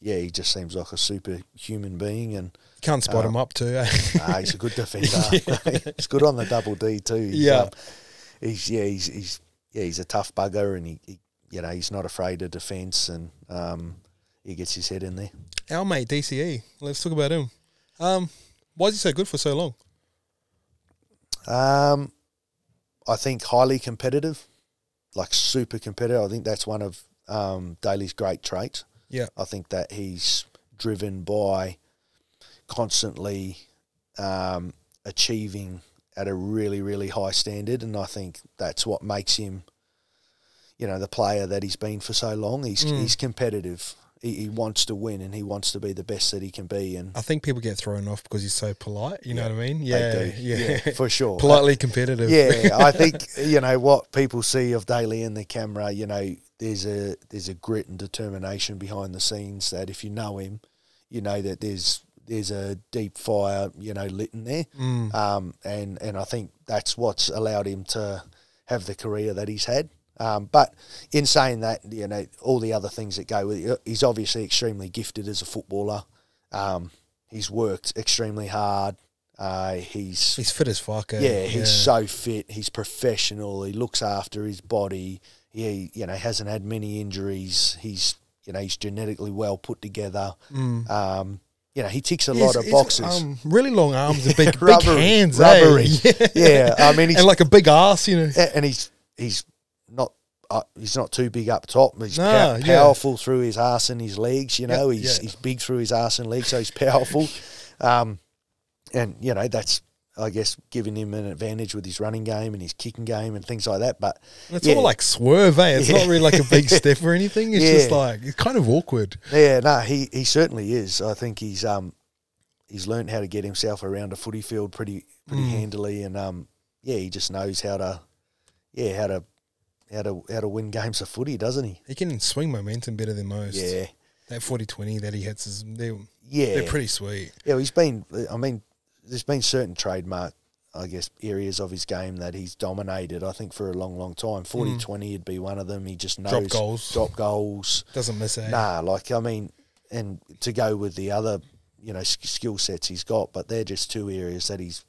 he just seems like a superhuman being, and can't spot him up too. He's a good defender. He's good on the double D too. He's a tough bugger, and he's not afraid of defence, and he gets his head in there. Our mate DCE, let's talk about him. Why is he so good for so long? I think highly competitive, like super competitive. I think that's one of Daly's great traits. Yeah, I think that he's driven by constantly achieving at a really, really high standard, and I think that's what makes him, the player that he's been for so long. He's competitive. He wants to win, and he wants to be the best that he can be. And I think people get thrown off because he's so polite. You know what I mean? Yeah, they do. Yeah, for sure. Politely competitive. Yeah, I think what people see of Daly in the camera. There's a grit and determination behind the scenes that if you know him, you know that there's a deep fire lit in there. And I think that's what's allowed him to have the career that he's had. But in saying that, all the other things that go with it, he's obviously extremely gifted as a footballer. He's worked extremely hard. He's fit as fuck. He's so fit. He's professional. He looks after his body. He hasn't had many injuries. He's genetically well put together. He ticks a lot of boxes. Really long arms and big hands. Rubbery. Yeah. I mean, and like a big ass, And he's not he's not too big up top. He's powerful through his arse and his legs. You know, he's big through his arse and legs, so he's powerful. And you know, that's, I guess, giving him an advantage with his running game and his kicking game and things like that. But it's all like swerve, eh? It's not really like a big step or anything. It's just like, it's kind of awkward. Yeah, no, he certainly is. I think he's learned how to get himself around a footy field pretty handily, and he just knows how to win games of footy, doesn't he? He can swing momentum better than most. Yeah, that 40-20 that he hits they're pretty sweet. Yeah, there's been certain trademark, I guess, areas of his game that he's dominated, I think, for a long, long time. 40-20 would be one of them. He just knows drop goals. Doesn't miss it. Nah, and to go with the other, you know, skill sets he's got, but they're just two areas that he's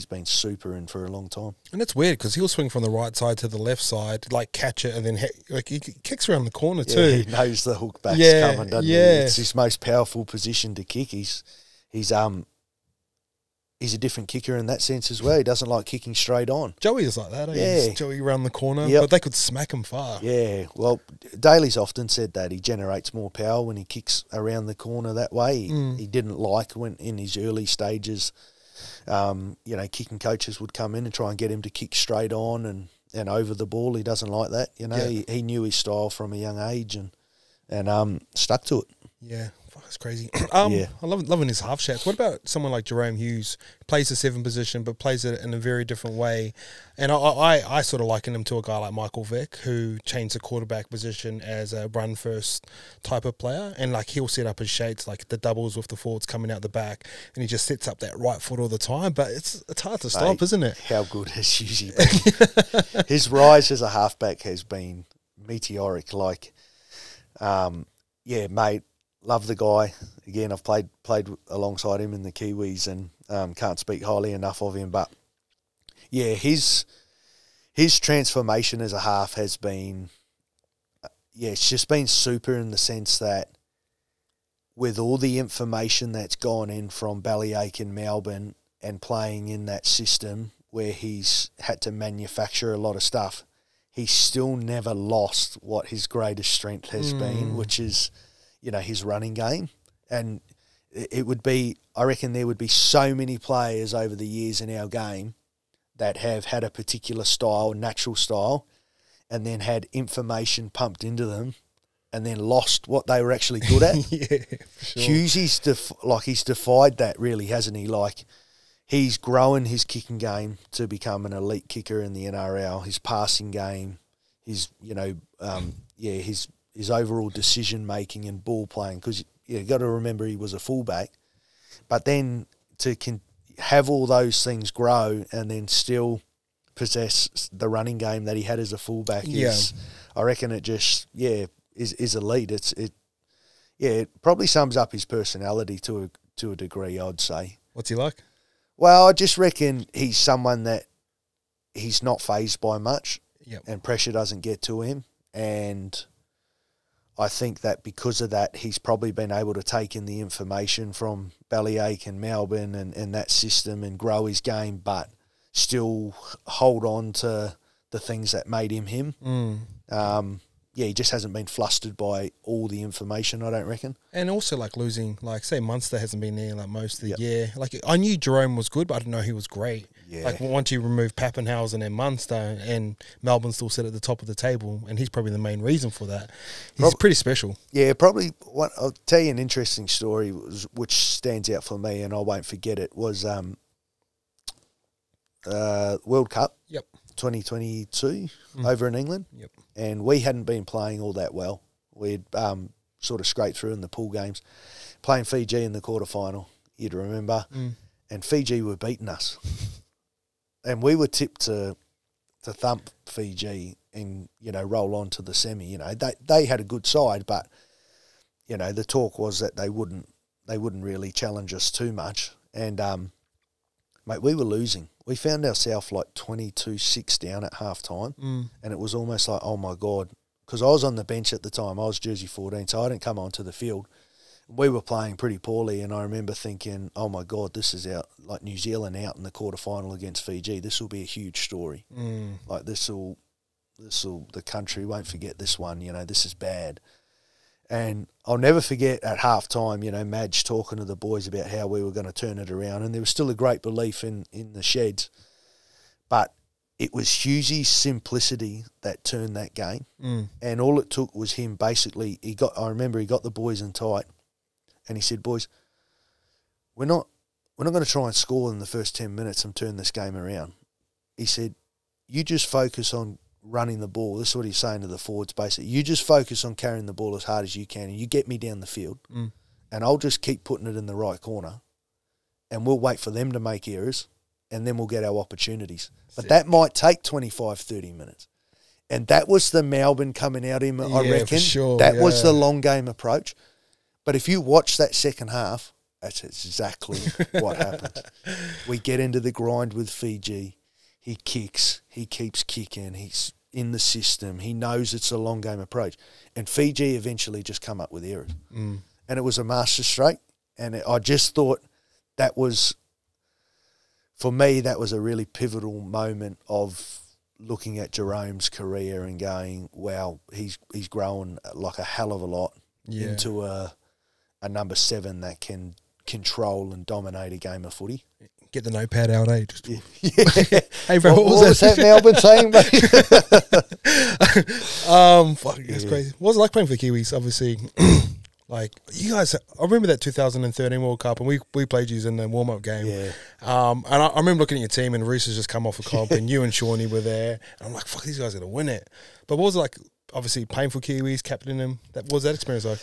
been super in for a long time. And it's weird because he'll swing from the right side to the left side, like catch it, and then he kicks around the corner too. He knows the hook back's coming, doesn't he? It's his most powerful position to kick. He's a different kicker in that sense as well. He doesn't like kicking straight on. Joey is like that. Joey around the corner, but they could smack him far. Yeah, well, Daly's often said that he generates more power when he kicks around the corner that way. He didn't like when in his early stages, kicking coaches would come in and try and get him to kick straight on and over the ball. He doesn't like that. You know, he knew his style from a young age and stuck to it. Yeah. That's crazy. I loving his half shots. What about someone like Jerome Hughes? Plays the 7 position, but plays it in a very different way. And I sort of liken him to a guy like Michael Vick, who changed the quarterback position as a run first type of player. And like he'll set up his shades, like the doubles with the forwards coming out the back, and he just sets up that right foot all the time. But it's hard to stop, isn't it? How good has Hughesy been? His rise as a halfback has been meteoric. Like, mate. Love the guy. Again, I've played alongside him in the Kiwis and can't speak highly enough of him. But, yeah, his transformation as a half has been, it's just been super in the sense that with all the information that's gone in from Bellyache and Melbourne and playing in that system where he's had to manufacture a lot of stuff, he's still never lost what his greatest strength has been, which is, you know, his running game. And it would be, I reckon there would be so many players over the years in our game that have had a particular style, natural style, and then had information pumped into them and then lost what they were actually good at. Sure. He's defied that, really, hasn't he? Like, he's grown his kicking game to become an elite kicker in the NRL, his passing game, his overall decision-making and ball playing, because you've got to remember he was a fullback. But then to have all those things grow and then still possess the running game that he had as a fullback is, I reckon it just, is elite. It probably sums up his personality to a degree, I'd say. What's he like? Well, I just reckon he's someone that he's not fazed by much and pressure doesn't get to him. And I think that because of that, he's probably been able to take in the information from Bellyache and Melbourne and that system and grow his game, but still hold on to the things that made him him. He just hasn't been flustered by all the information, I don't reckon. And also, like, losing, like, say Munster hasn't been there, like, most of the year. Like, I knew Jerome was good, but I didn't know he was great. Yeah. Like, once you remove Pappenhausen and Munster, and Melbourne still sit at the top of the table, and he's probably the main reason for that. He's pretty special. Yeah, probably. I'll tell you an interesting story, which stands out for me, and I won't forget it, was World Cup. 2022 over in England. And we hadn't been playing all that well. We'd sort of scraped through in the pool games, playing Fiji in the quarterfinal, you'd remember. And Fiji were beating us. And we were tipped to thump Fiji and, roll on to the semi. They had a good side, but, the talk was that they wouldn't really challenge us too much. And, mate, we were losing. We found ourselves like 22-6 down at half-time, and it was almost like, oh, my God, because I was on the bench at the time. I was jersey 14, so I didn't come onto the field. We were playing pretty poorly, and I remember thinking, oh, my God, this is like New Zealand out in the quarterfinal against Fiji. This will be a huge story. Like, this will the country won't forget this one. You know, this is bad. And I'll never forget at half time, you know, Madge talking to the boys about how we were going to turn it around. And there was still a great belief in the sheds. But it was Hughesy's simplicity that turned that game. And all it took was him basically, I remember he got the boys in tight and he said, boys, we're not going to try and score in the first 10 minutes and turn this game around. He said, you just focus on running the ball. This is what he's saying to the forwards, basically. You just focus on carrying the ball as hard as you can, and you get me down the field, and I'll just keep putting it in the right corner, and we'll wait for them to make errors, and then we'll get our opportunities. But that might take 25, 30 minutes. And that was the Melbourne coming out in, I reckon. For sure, that was the long game approach. But if you watch that second half, that's exactly what happened. We get into the grind with Fiji. He kicks. He keeps kicking. He's in the system. He knows it's a long game approach. And Fiji eventually just come up with errors. And it was a masterstroke. And I just thought that was, for me, that was a really pivotal moment of looking at Jerome's career and going, wow, he's grown like a hell of a lot into a number 7 that can control and dominate a game of footy. Get the notepad out, eh? Just, Hey, bro, what was that Melbourne saying, mate? Fuck, that's crazy. What was it like playing for the Kiwis? Obviously, like you guys, I remember that 2013 World Cup, and we played you in the warm up game. And I remember looking at your team, and Reese has just come off a comp, and you and Shawnee were there, and I'm like, fuck, these guys are gonna win it. But what was it like? Obviously, playing for Kiwis, captaining them. What was that experience like?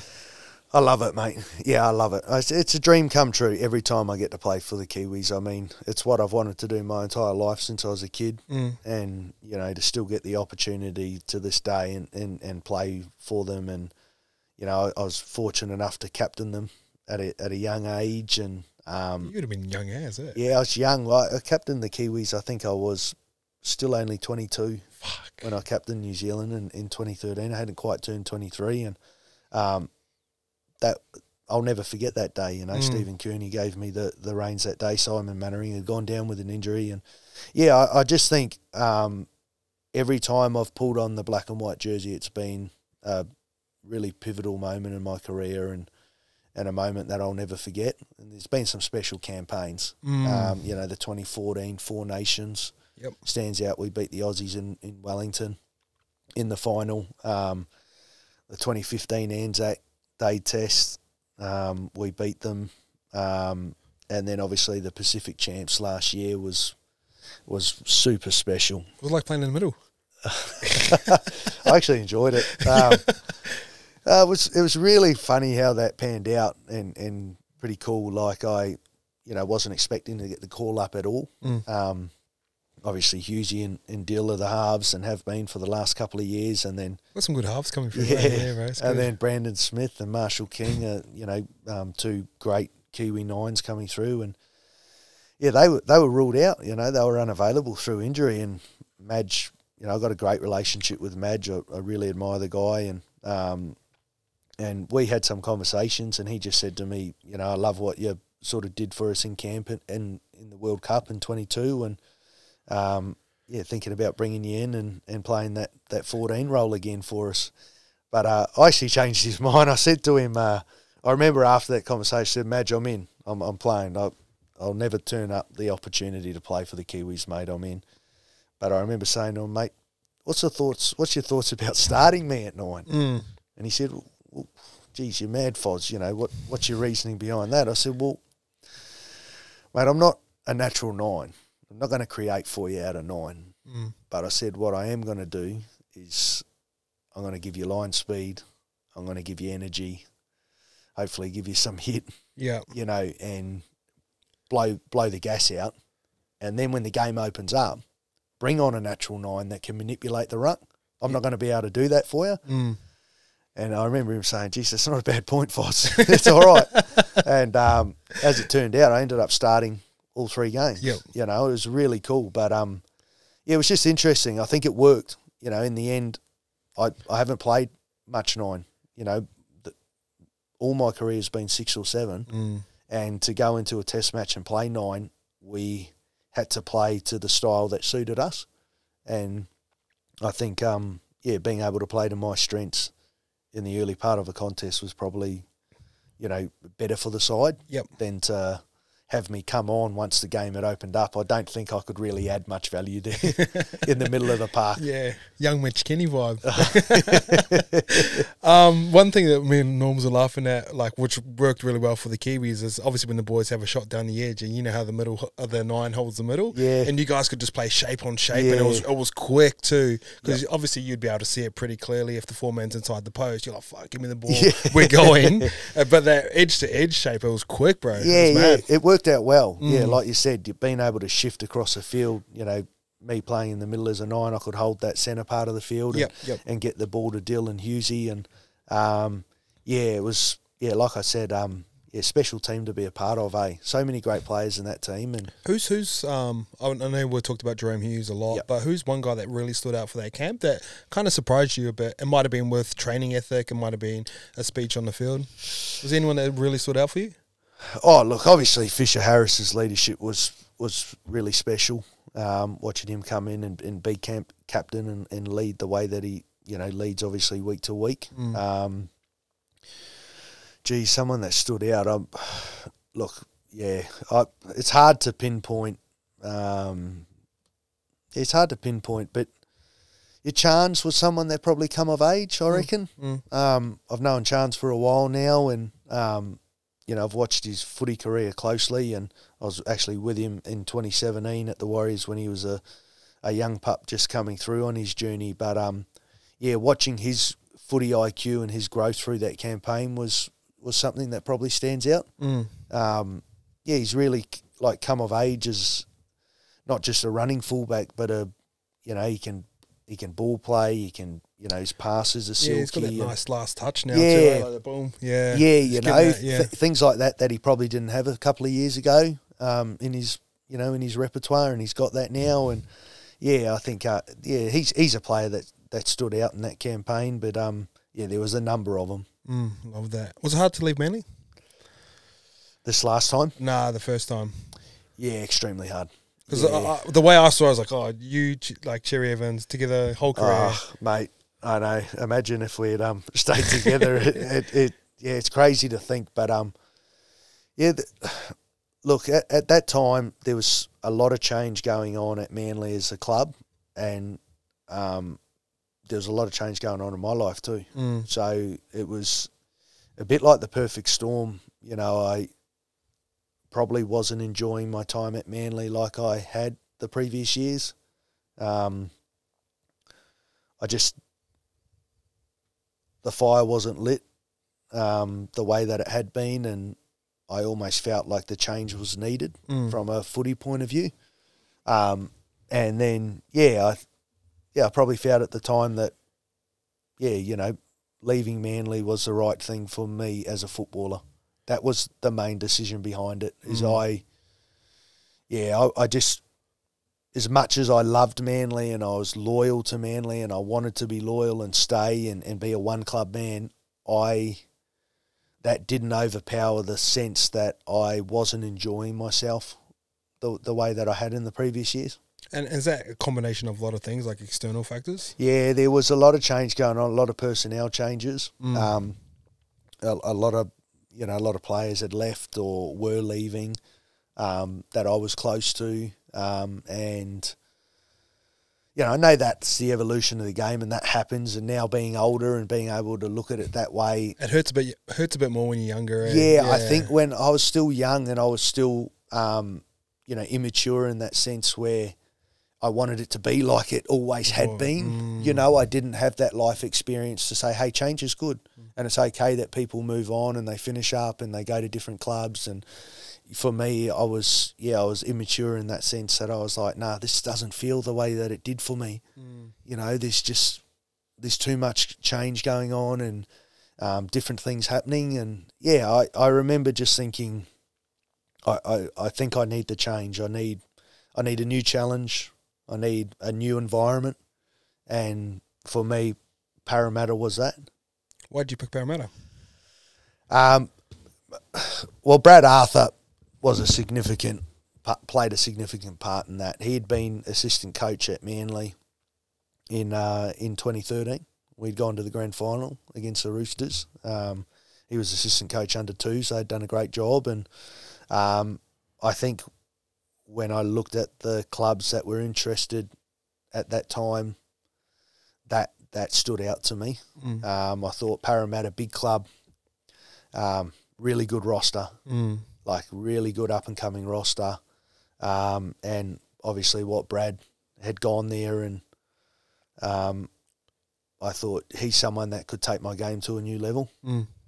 I love it, mate. Yeah, I love it. It's a dream come true every time I get to play for the Kiwis. I mean, it's what I've wanted to do my entire life since I was a kid. And, you know, to still get the opportunity to this day and play for them. And, you know, I was fortunate enough to captain them at a young age. And you would have been young as it. Yeah, I was young. I captained the Kiwis. I think I was still only 22 when I captained New Zealand in 2013. I hadn't quite turned 23. And that I'll never forget that day. You know, Stephen Kearney gave me the reins that day. Simon Mannering had gone down with an injury. And, yeah, I just think every time I've pulled on the black and white jersey, it's been a really pivotal moment in my career and a moment that I'll never forget. And there's been some special campaigns. You know, the 2014 Four Nations stands out. We beat the Aussies in Wellington in the final. The 2015 Anzac Day Test, we beat them. And then obviously the Pacific Champs last year was super special. It was like playing in the middle. I actually enjoyed it. It was really funny how that panned out and pretty cool. Like I wasn't expecting to get the call up at all. Obviously Hughesy and Dill are the halves and have been for the last couple of years, and then got some good halves coming through. Right? And then Brandon Smith and Marshall King are two great Kiwi nines coming through, and they were ruled out. You know, they were unavailable through injury, and Madge, you know, I got a great relationship with Madge. I really admire the guy, and we had some conversations, and he just said to me, you know, I love what you sort of did for us in camp and in the World Cup in 22, and thinking about bringing you in and playing that 14 role again for us. But I actually changed his mind. I said to him, I remember after that conversation, I said, Madge, I'm in. I'm playing. I'll never turn up the opportunity to play for the Kiwis, mate. I'm in. But I remember saying to him, mate, what's your thoughts about starting me at 9? And he said, well, geez, you're mad, Foz. You know, what's your reasoning behind that? I said, well, mate, I'm not a natural 9. I'm not going to create for you out of 9. But I said what I am going to do is I'm going to give you line speed. I'm going to give you energy. Hopefully give you some hit. Yeah. You know, and blow the gas out. And then when the game opens up, bring on a natural 9 that can manipulate the ruck. I'm not going to be able to do that for you. And I remember him saying, geez, that's not a bad point, Foz. It's all right. And as it turned out, I ended up starting all 3 games. You know, it was really cool. But, it was just interesting. I think it worked. You know, in the end, I haven't played much 9. You know, all my career has been 6 or 7. And to go into a test match and play 9, we had to play to the style that suited us. And I think, being able to play to my strengths in the early part of a contest was probably, better for the side than to have me come on once the game had opened up. I don't think I could really add much value there in the middle of the park. Yeah, young Mitch Kenny vibe. One thing that me and Norms are laughing at, like, which worked really well for the Kiwis, is obviously when the boys have a shot down the edge, and you know how the middle of the 9 holds the middle, and you guys could just play shape on shape, and it was quick too, because obviously you'd be able to see it pretty clearly if the 4-man's inside the post. You're like, fuck, give me the ball, we're going. But that edge to edge shape, it was quick, bro. It worked out well. Like you said, you've been able to shift across the field. Me playing in the middle as a 9, I could hold that centre part of the field and get the ball to Dill and Hughesy. And, it was, like I said, special team to be a part of, So many great players in that team. And who's I know we talked about Jerome Hughes a lot, but who's one guy that really stood out for that camp that kind of surprised you a bit? It might have been with training ethic, it might have been a speech on the field. Was there anyone that really stood out for you? Oh, look, obviously Fisher Harris's leadership was really special. Watching him come in and be camp captain and lead the way that he, leads obviously week to week. Someone that stood out. It's hard to pinpoint. But your Chance was someone that probably come of age, I reckon. I've known Chance for a while now, and I've watched his footy career closely, and I was actually with him in 2017 at the Warriors when he was a young pup just coming through on his journey. But, watching his footy IQ and his growth through that campaign was something that probably stands out. He's really, come of age as not just a running fullback, but he can ball play, he can... his passes are silky. He's got that nice last touch now too, like the boom. Things like that he probably didn't have a couple of years ago in his repertoire, and he's got that now. And I think he's a player that stood out in that campaign. But there was a number of them. Love that. Was it hard to leave Manly? This last time? Nah, the first time. Yeah, extremely hard. Because the way I saw it, I was like, oh, you like Cherry Evans together whole career. Oh, mate. I know. Imagine if we had stayed together. It's crazy to think, but look, at that time there was a lot of change going on at Manly as a club, and there was a lot of change going on in my life too. So it was a bit like the perfect storm. I probably wasn't enjoying my time at Manly like I had the previous years. The fire wasn't lit the way that it had been, and I almost felt like the change was needed from a footy point of view. And then, I probably felt at the time that, leaving Manly was the right thing for me as a footballer. That was the main decision behind it, is I just... As much as I loved Manly and I was loyal to Manly and I wanted to be loyal and stay and be a one-club man, that didn't overpower the sense that I wasn't enjoying myself the way that I had in the previous years. And is that a combination of a lot of things, like external factors? Yeah, there was a lot of change going on, a lot of personnel changes. A lot of players had left or were leaving that I was close to. And I know that's the evolution of the game, and that happens. And now being older and being able to look at it that way, it hurts a bit more when you're younger. I think when I was still young and I was still, immature in that sense, where I wanted it to be like it always had been. I didn't have that life experience to say, hey, change is good, and it's okay that people move on and they finish up and they go to different clubs. And for me, I was immature in that sense, that I was like, nah, this doesn't feel the way that it did for me. There's too much change going on and different things happening. And I remember just thinking, I think I need to change. I need a new challenge. I need a new environment. And for me, Parramatta was that. Why did you pick Parramatta? Well, Brad Arthur played a significant part in that. He had been assistant coach at Manly in 2013. We'd gone to the grand final against the Roosters. He was assistant coach under two, so they'd done a great job. And I think when I looked at the clubs that were interested at that time, that stood out to me. I thought Parramatta, big club, really good roster, like really good up-and-coming roster. And obviously what Brad had gone there, and I thought he's someone that could take my game to a new level.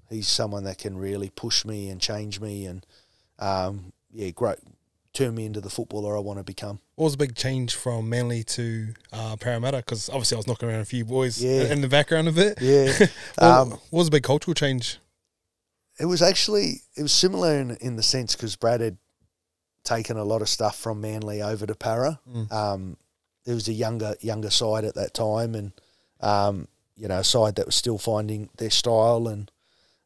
He's someone that can really push me and change me and, great, turn me into the footballer I want to become. What was the big change from Manly to Parramatta? Because obviously I was knocking around a few boys in the background a bit. Yeah. What was the big cultural change? It was similar in the sense because Brad had taken a lot of stuff from Manly over to Para. There was a younger side at that time, and a side that was still finding their style and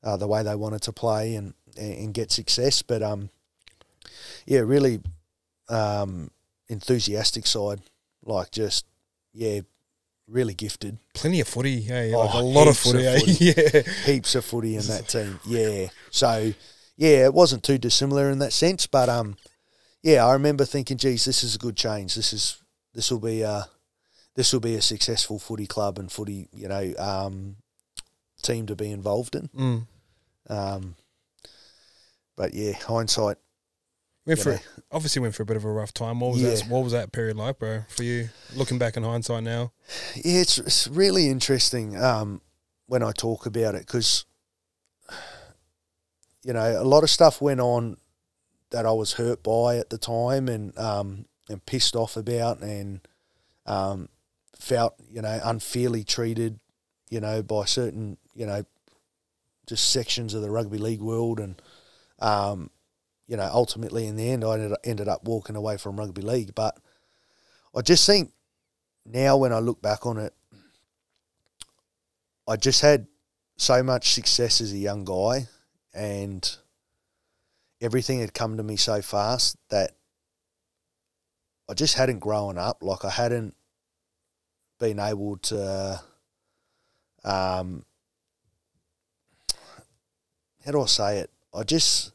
the way they wanted to play and get success. But really enthusiastic side, like just really gifted. Plenty of footy, like a lot of footy, yeah. Heaps of footy in that team, yeah. So, it wasn't too dissimilar in that sense, but I remember thinking, geez, this is a good change. This will be a successful footy club and footy, team to be involved in. But hindsight. Obviously went for a bit of a rough time. What was that period like, bro, for you? Looking back in hindsight now. Yeah, it's really interesting when I talk about it because, a lot of stuff went on that I was hurt by at the time and pissed off about and felt, unfairly treated, by certain, just sections of the rugby league world. And, ultimately in the end, I ended up walking away from rugby league. But I just think now when I look back on it, I just had so much success as a young guy and everything had come to me so fast that I just hadn't grown up. Like I hadn't been able to, how do I say it? I just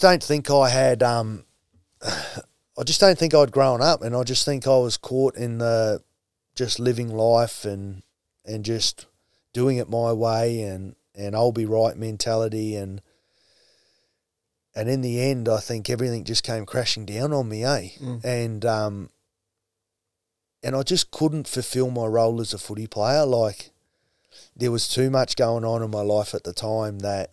don't think I had, I just don't think I'd grown up, and I just think I was caught in the just living life and just doing it my way and I'll be right mentality and in the end I think everything just came crashing down on me, And I just couldn't fulfill my role as a footy player. Like there was too much going on in my life at the time that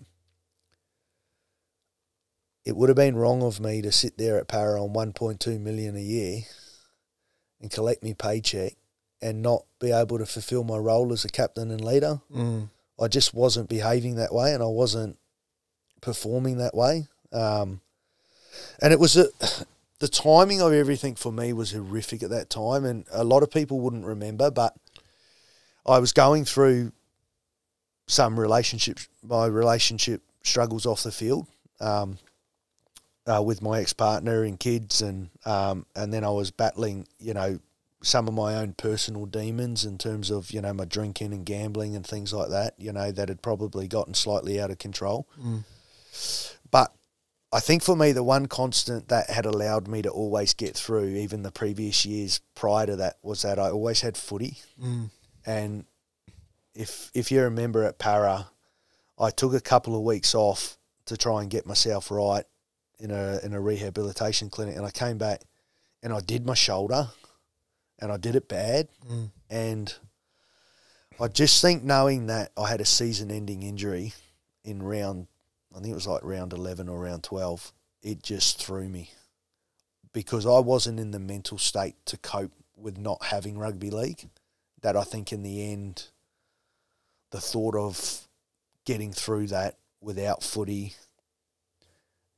it would have been wrong of me to sit there at Para on 1.2 million a year and collect me paycheck and not be able to fulfill my role as a captain and leader. I just wasn't behaving that way and I wasn't performing that way. And it was the timing of everything for me was horrific at that time, and a lot of people wouldn't remember, but I was going through my relationship struggles off the field. With my ex-partner and kids, and then I was battling, some of my own personal demons in terms of, my drinking and gambling and things like that, that had probably gotten slightly out of control. But I think for me, the one constant that had allowed me to always get through, even the previous years prior to that, was that I always had footy. And if you remember at Para, I took a couple of weeks off to try and get myself right in a rehabilitation clinic, and I came back and I did my shoulder and I did it bad. And I just think knowing that I had a season-ending injury in round 11 or round 12, it just threw me because I wasn't in the mental state to cope with not having rugby league, that I think in the end the thought of getting through that without footy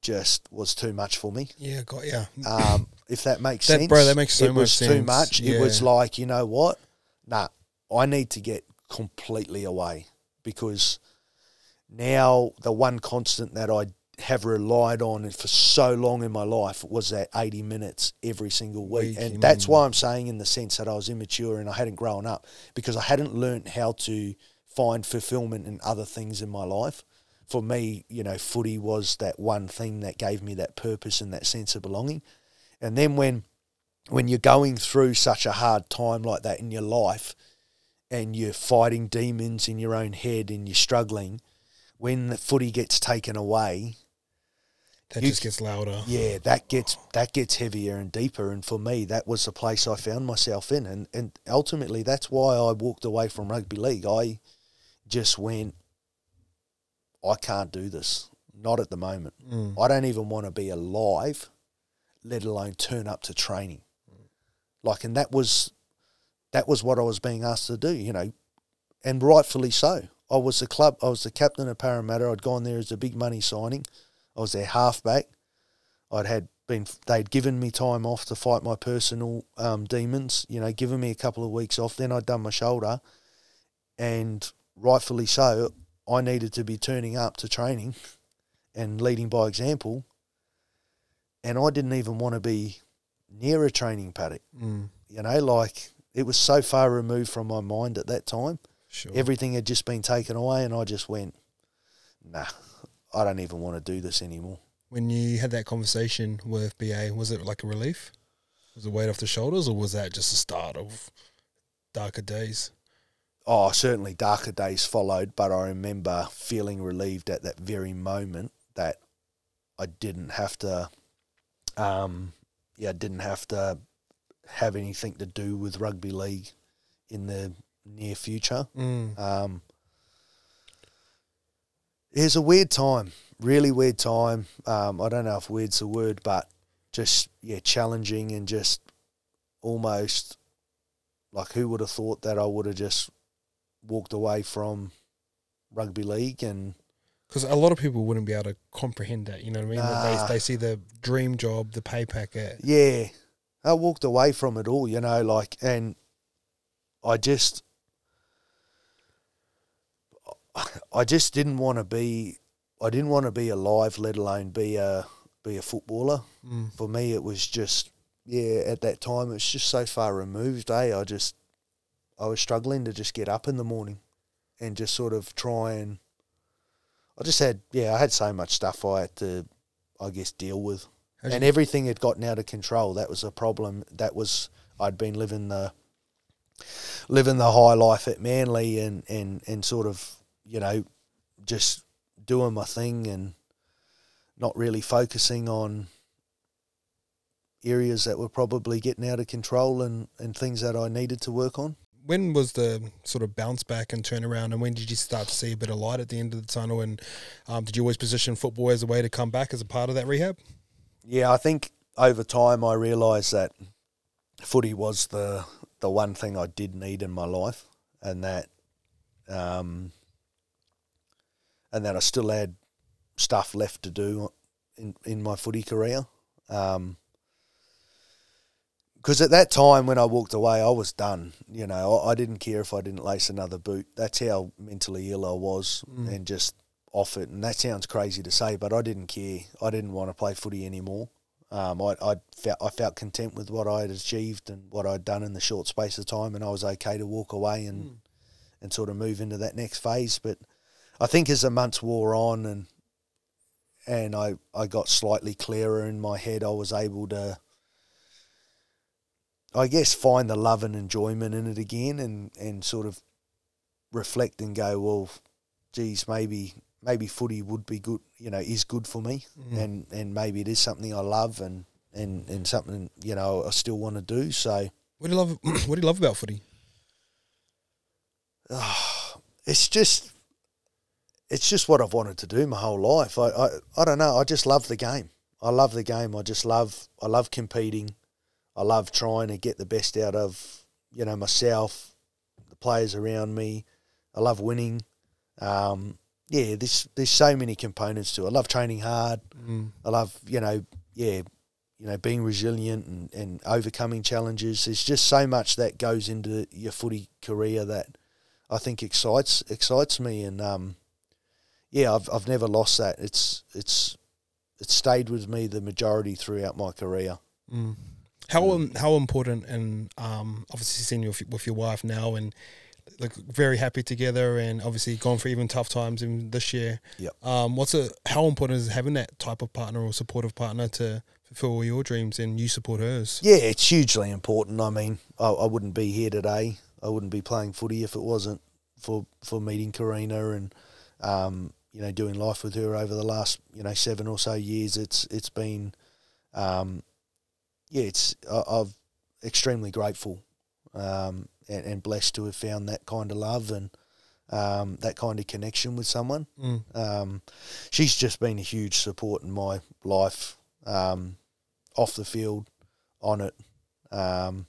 just was too much for me. Yeah, got ya. If that makes sense. Bro, that makes so much sense. It was too much. Yeah. It was like, you know what? Nah, I need to get completely away because now the one constant that I have relied on for so long in my life was that 80 minutes every single week. And that's why I'm saying in the sense that I was immature and I hadn't grown up, because I hadn't learnt how to find fulfillment in other things in my life. For me, you know, footy was that one thing that gave me that purpose and that sense of belonging. And then when you're going through such a hard time like that in your life and you're fighting demons in your own head and you're struggling, when the footy gets taken away, that just gets louder. Yeah, that gets heavier and deeper. And for me, that was the place I found myself in. And ultimately, that's why I walked away from rugby league. I just went, I can't do this. Not at the moment. I don't even want to be alive, let alone turn up to training. Like, and that was what I was being asked to do, you know, and rightfully so. I was the captain of Parramatta. I'd gone there as a big money signing. I was their halfback. They'd given me time off to fight my personal demons, you know, given me a couple of weeks off. Then I'd done my shoulder, and rightfully so, I needed to be turning up to training and leading by example. And I didn't even want to be near a training paddock. You know, like, it was so far removed from my mind at that time. Sure. Everything had just been taken away, and I just went, nah, I don't even want to do this anymore. When you had that conversation with BA, was it like a relief? Was it weight off the shoulders, or was that just the start of darker days? Oh, certainly darker days followed, but I remember feeling relieved at that very moment that I didn't have to, have anything to do with rugby league in the near future. It was a weird time, really weird time. I don't know if weird's the word, but just, challenging and just almost like, who would have thought that I would have just walked away from rugby league? And because a lot of people wouldn't be able to comprehend that, you know what I mean? They see the dream job, the pay packet. Yeah, I walked away from it all, you know, like, and I just didn't want to be. I didn't want to be alive, let alone be a footballer. For me, it was just, at that time, it was just so far removed. I was struggling to just get up in the morning and just sort of try and. I had so much stuff I had to, I guess, deal with, and everything had gotten out of control. That was a problem. I'd been living the high life at Manley and sort of, you know, just doing my thing and not really focusing on areas that were probably getting out of control and things that I needed to work on. When was the sort of bounce back and turnaround, and when did you start to see a bit of light at the end of the tunnel? And did you always position football as a way to come back as a part of that rehab? Yeah, I think over time I realised that footy was the one thing I did need in my life, and that I still had stuff left to do in my footy career. Because at that time when I walked away, I was done. You know, I didn't care if I didn't lace another boot. That's how mentally ill I was and just off it. And that sounds crazy to say, but I didn't care. I didn't want to play footy anymore. I felt content with what I had achieved and what I'd done in the short space of time, and I was okay to walk away and sort of move into that next phase. But I think as the months wore on and I got slightly clearer in my head, I was able to, I guess, find the love and enjoyment in it again and sort of reflect and go, well, geez, maybe footy would be good, you know, is good for me, and maybe it is something I love and something, you know, I still want to do. So what do you love about footy? It's just what I've wanted to do my whole life. I don't know. I just love the game. I love the game. I love competing. I love trying to get the best out of, you know, myself, the players around me. I love winning. There's so many components to it. I love training hard. I love, being resilient and overcoming challenges. There's just so much that goes into your footy career that I think excites me. And I've never lost that. It's it stayed with me the majority throughout my career. Mm. How important, and obviously seeing you with your wife now, and like very happy together, and obviously gone for even tough times in this year. Yep. How important is having that type of partner or supportive partner to fulfill your dreams and you support hers? Yeah, it's hugely important. I mean, I wouldn't be here today. I wouldn't be playing footy if it wasn't for meeting Karina and doing life with her over the last 7 or so years. It's been I'm extremely grateful and blessed to have found that kind of love and that kind of connection with someone. She's just been a huge support in my life, off the field, on it. I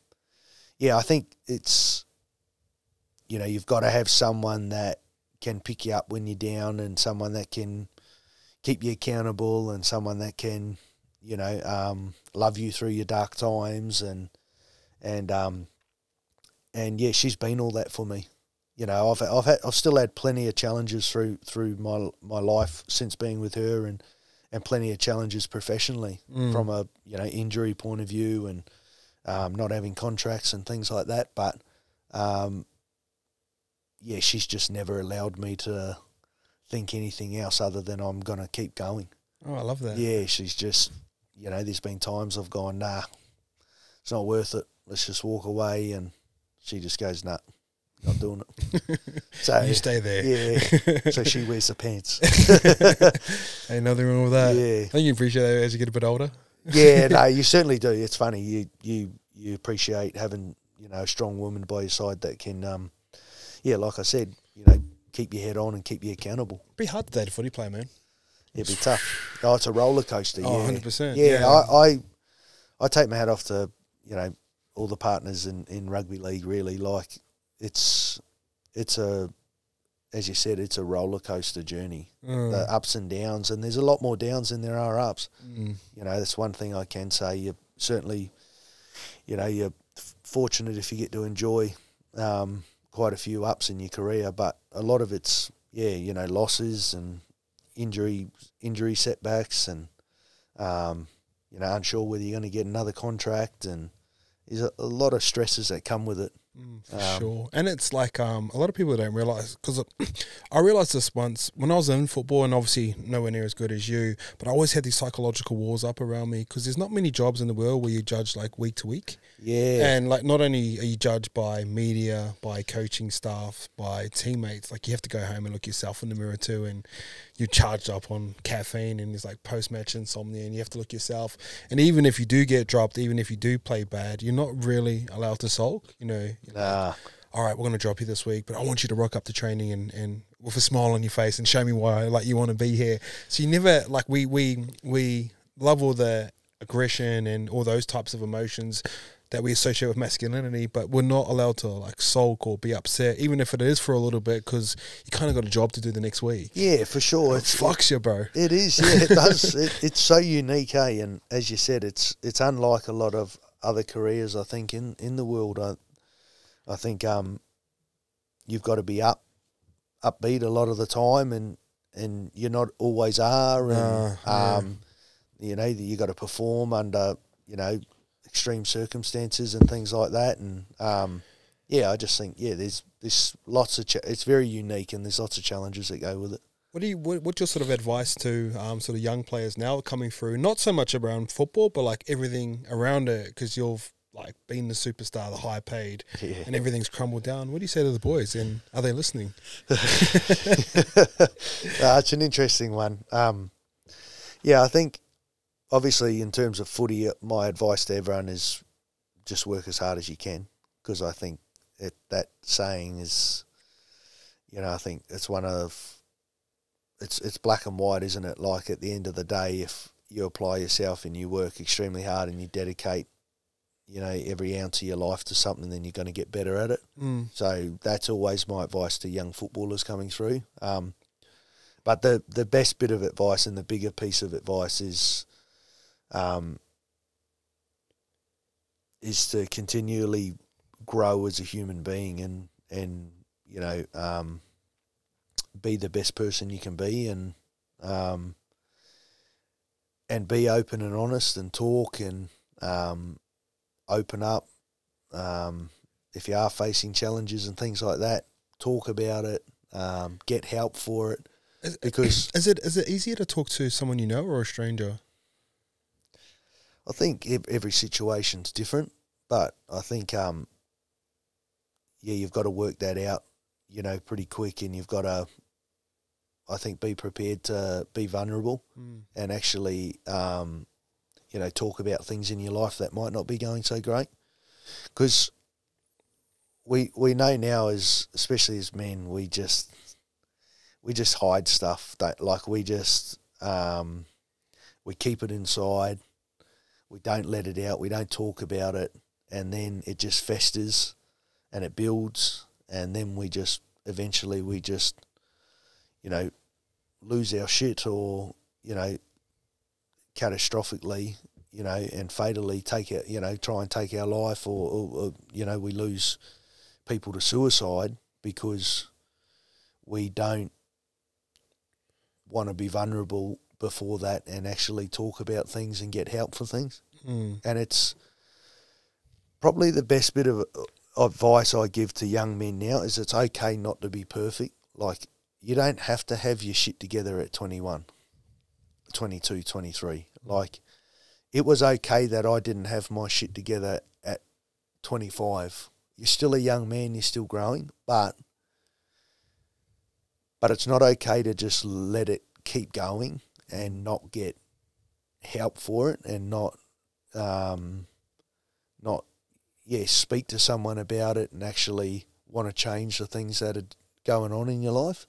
think it's, you've got to have someone that can pick you up when you're down, and someone that can keep you accountable, and someone that can, love you through your dark times, and she's been all that for me. I've still had plenty of challenges through my life since being with her, and plenty of challenges professionally from a injury point of view, and not having contracts and things like that. But she's just never allowed me to think anything else other than I'm gonna keep going. Oh, I love that. Yeah, she's just there's been times I've gone, nah, it's not worth it. Let's just walk away, and she just goes, nah, not doing it. So you stay there. Yeah. So she wears the pants. Ain't nothing wrong with that. Yeah. I think you appreciate that as you get a bit older. Yeah, no, you certainly do. It's funny. You appreciate having a strong woman by your side that can, like I said, keep your head on and keep you accountable. It'd be hard to date a footy player, man. It'd be tough. Oh, it's a roller coaster. Oh, yeah. 100%. Yeah, I take my hat off to all the partners in rugby league. Really, like it's a, as you said, it's a roller coaster journey. The ups and downs, and there's a lot more downs than there are ups. That's one thing I can say. You certainly, you're fortunate if you get to enjoy quite a few ups in your career, but a lot of it's losses and injury setbacks, and unsure whether you're going to get another contract, and there's a lot of stresses that come with it. For sure. And it's like a lot of people don't realise, because I realised this once when I was in football, and obviously nowhere near as good as you, but I always had these psychological walls up around me, because there's not many jobs in the world where you judge like week to week. Yeah. And like not only are you judged by media, by coaching staff, by teammates, like you have to go home and look yourself in the mirror too, and you're charged up on caffeine, and there's like post-match insomnia, and you have to look yourself. And even if you do get dropped, even if you do play bad, you're not really allowed to sulk, Nah. All right, we're going to drop you this week, but I want you to rock up to training and with a smile on your face and show me why you want to be here. So you never, we love all the aggression and all those types of emotions that we associate with masculinity, but we're not allowed to sulk or be upset, even if it is for a little bit, because you kind of got a job to do the next week. Yeah, for sure. It fucks you, bro. It is, yeah, it does. It's so unique, eh? And as you said, it's unlike a lot of other careers, I think, in the world. I think you've got to be upbeat a lot of the time, and you're not always are, and you got to perform under extreme circumstances and things like that, and I just think there's lots of it's very unique, and there's lots of challenges that go with it. What's your sort of advice to sort of young players now coming through? Not so much around football, but like everything around it, because you've been the superstar, the high paid, and everything's crumbled down. What do you say to the boys, and are they listening? It's an interesting one. I think obviously in terms of footy, my advice to everyone is just work as hard as you can, because I think that saying is, I think it's one of, it's black and white, isn't it? Like at the end of the day, if you apply yourself and you work extremely hard and you dedicate every ounce of your life to something, then you're going to get better at it. So that's always my advice to young footballers coming through. But the best bit of advice and the bigger piece of advice is to continually grow as a human being, and be the best person you can be, and and be open and honest and talk and open up. If you are facing challenges and things like that, talk about it. Get help for it. Because is it easier to talk to someone you know or a stranger? I think every situation's different, but I think you've got to work that out, pretty quick, and you've got to, I think, be prepared to be vulnerable and actually, talk about things in your life that might not be going so great. Because we know now, especially as men, we just hide stuff. We keep it inside. We don't let it out. We don't talk about it, and then it just festers, and it builds, and then we eventually lose our shit, or catastrophically, and fatally take it, try and take our life, or we lose people to suicide because we don't want to be vulnerable before that and actually talk about things and get help for things. And it's probably the best bit of advice I give to young men now is it's okay not to be perfect. Like, you don't have to have your shit together at 21, 22, 23. Like, it was okay that I didn't have my shit together at 25. You're still a young man, you're still growing, but it's not okay to just let it keep going and not get help for it, and not speak to someone about it and actually want to change the things that are going on in your life.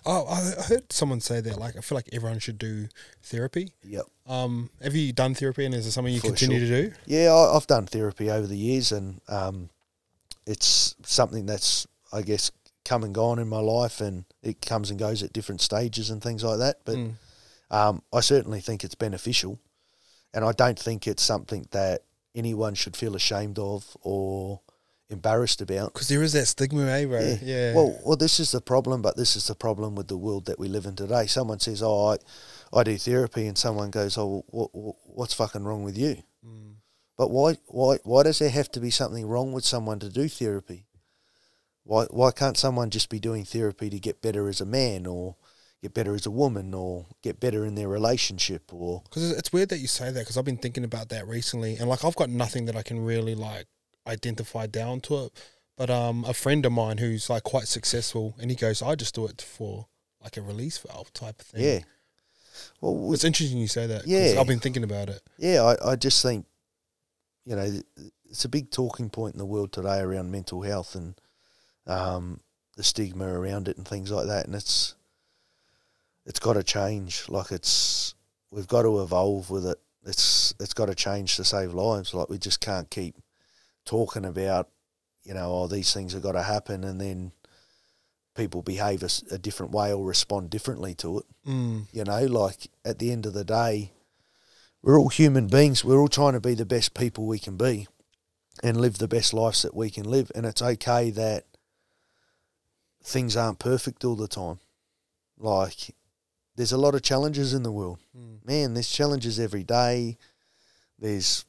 Oh, I heard someone say that, like, I feel like everyone should do therapy. Yep. Have you done therapy, and is it something you For continue sure. to do? Yeah, I've done therapy over the years, and it's something that's, I guess, come and gone in my life, and it comes and goes at different stages and things like that. But I certainly think it's beneficial, and I don't think it's something that anyone should feel ashamed of or embarrassed about. Because there is that stigma, eh, bro? Yeah. Well, this is the problem, but this is the problem with the world that we live in today. Someone says, "Oh, I do therapy," and someone goes, "Oh, what's fucking wrong with you?" But why does there have to be something wrong with someone to do therapy? Why can't someone just be doing therapy to get better as a man, or get better as a woman, or get better in their relationship? Or because it's weird that you say that, because I've been thinking about that recently, and like, I've got nothing that I can really like identify down to it. But a friend of mine who's like quite successful, and he goes, I just do it for like a release valve type of thing. yeah, well, it's interesting you say that. 'Cause Yeah. I've been thinking about it. Yeah, I just think, it's a big talking point in the world today around mental health and the stigma around it and things like that, and it's got to change. Like, we've got to evolve with it. It's got to change to save lives. Like, we just can't keep talking about, these things have got to happen, and then people behave a different way or respond differently to it. Like, at the end of the day, we're all human beings. We're all trying to be the best people we can be and live the best lives that we can live. And it's okay that things aren't perfect all the time. Like, there's a lot of challenges in the world. Man, there's challenges every day. There's,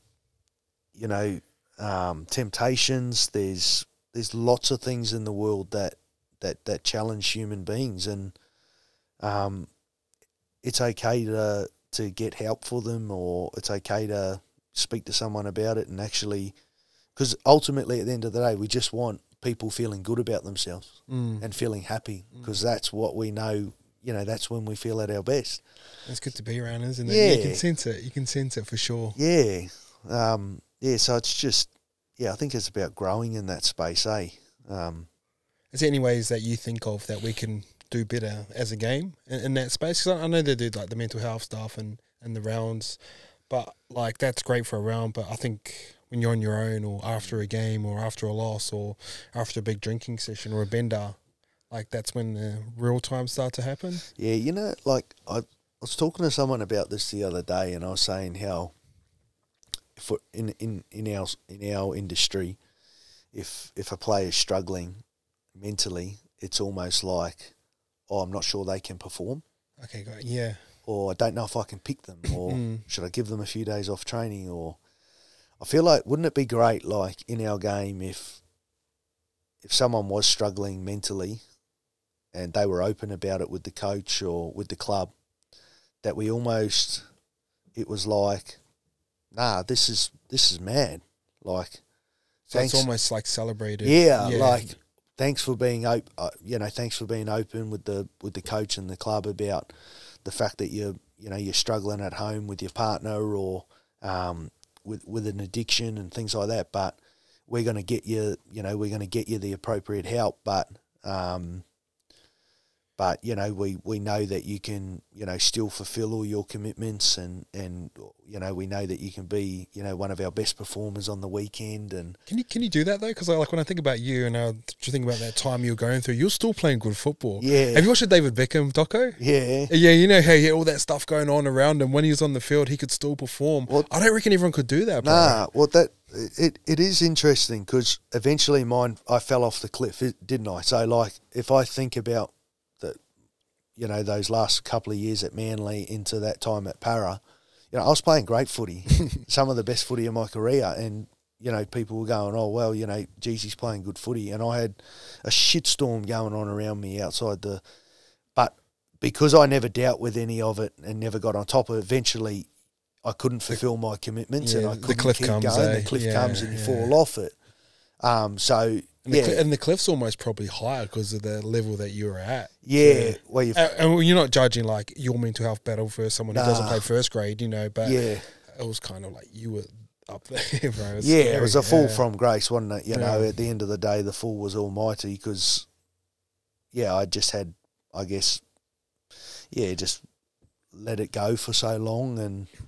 temptations. There's lots of things in the world that challenge human beings. And it's okay to get help for them, or it's okay to speak to someone about it, and actually, because ultimately at the end of the day, we just want people feeling good about themselves and feeling happy, because that's what we know, that's when we feel at our best. It's good to be around, isn't it? Yeah. You can sense it. You can sense it for sure. Yeah. So it's just, I think it's about growing in that space, eh? Is there any ways that you think of that we can do better as a game in that space? Because I know they do like the mental health stuff and the rounds, but like, that's great for a round. But I think when you're on your own, or after a game, or after a loss, or after a big drinking session or a bender, like, that's when the real times start to happen. Yeah, like, I was talking to someone about this the other day, and I was saying how in our industry, if a player's struggling mentally, it's almost like, I'm not sure they can perform. Okay, great. Yeah. or I don't know if I can pick them, or should I give them a few days off training, or I feel like, wouldn't it be great, like, in our game, if someone was struggling mentally and they were open about it with the coach or with the club, that we almost, it was like, nah, this is mad. Like, so it's almost like celebrated. Yeah, like, thanks for being open. Thanks for being open with the coach and the club about the fact that you're struggling at home with your partner or with an addiction and things like that. But we're going to get you, the appropriate help. But we know that you can, still fulfill all your commitments, and we know that you can be, one of our best performers on the weekend. And can you do that though? Because when I think about you and I think about that time you were going through, you're still playing good football. Yeah. Have you watched the David Beckham doco? Yeah. Yeah, you know how he had all that stuff going on around him. When he was on the field, he could still perform. Well, I don't reckon everyone could do that, bro. Nah, well, it is interesting because eventually I fell off the cliff, didn't I? So, like, if I think about those last couple of years at Manley into that time at Para, I was playing great footy, some of the best footy of my career, and, people were going, oh, well, geez, he's playing good footy, and I had a shitstorm going on around me outside but because I never dealt with any of it and never got on top of it, eventually I couldn't fulfill my commitments, and I couldn't keep going. The cliff comes and you fall off it. And the cliff's almost probably higher because of the level that you were at. Yeah. Well, and you're not judging like your mental health battle for someone who doesn't play first grade, but it was kind of like you were up there, bro. It was a fall from grace, wasn't it? At the end of the day, the fall was almighty because, I just had, I guess, just let it go for so long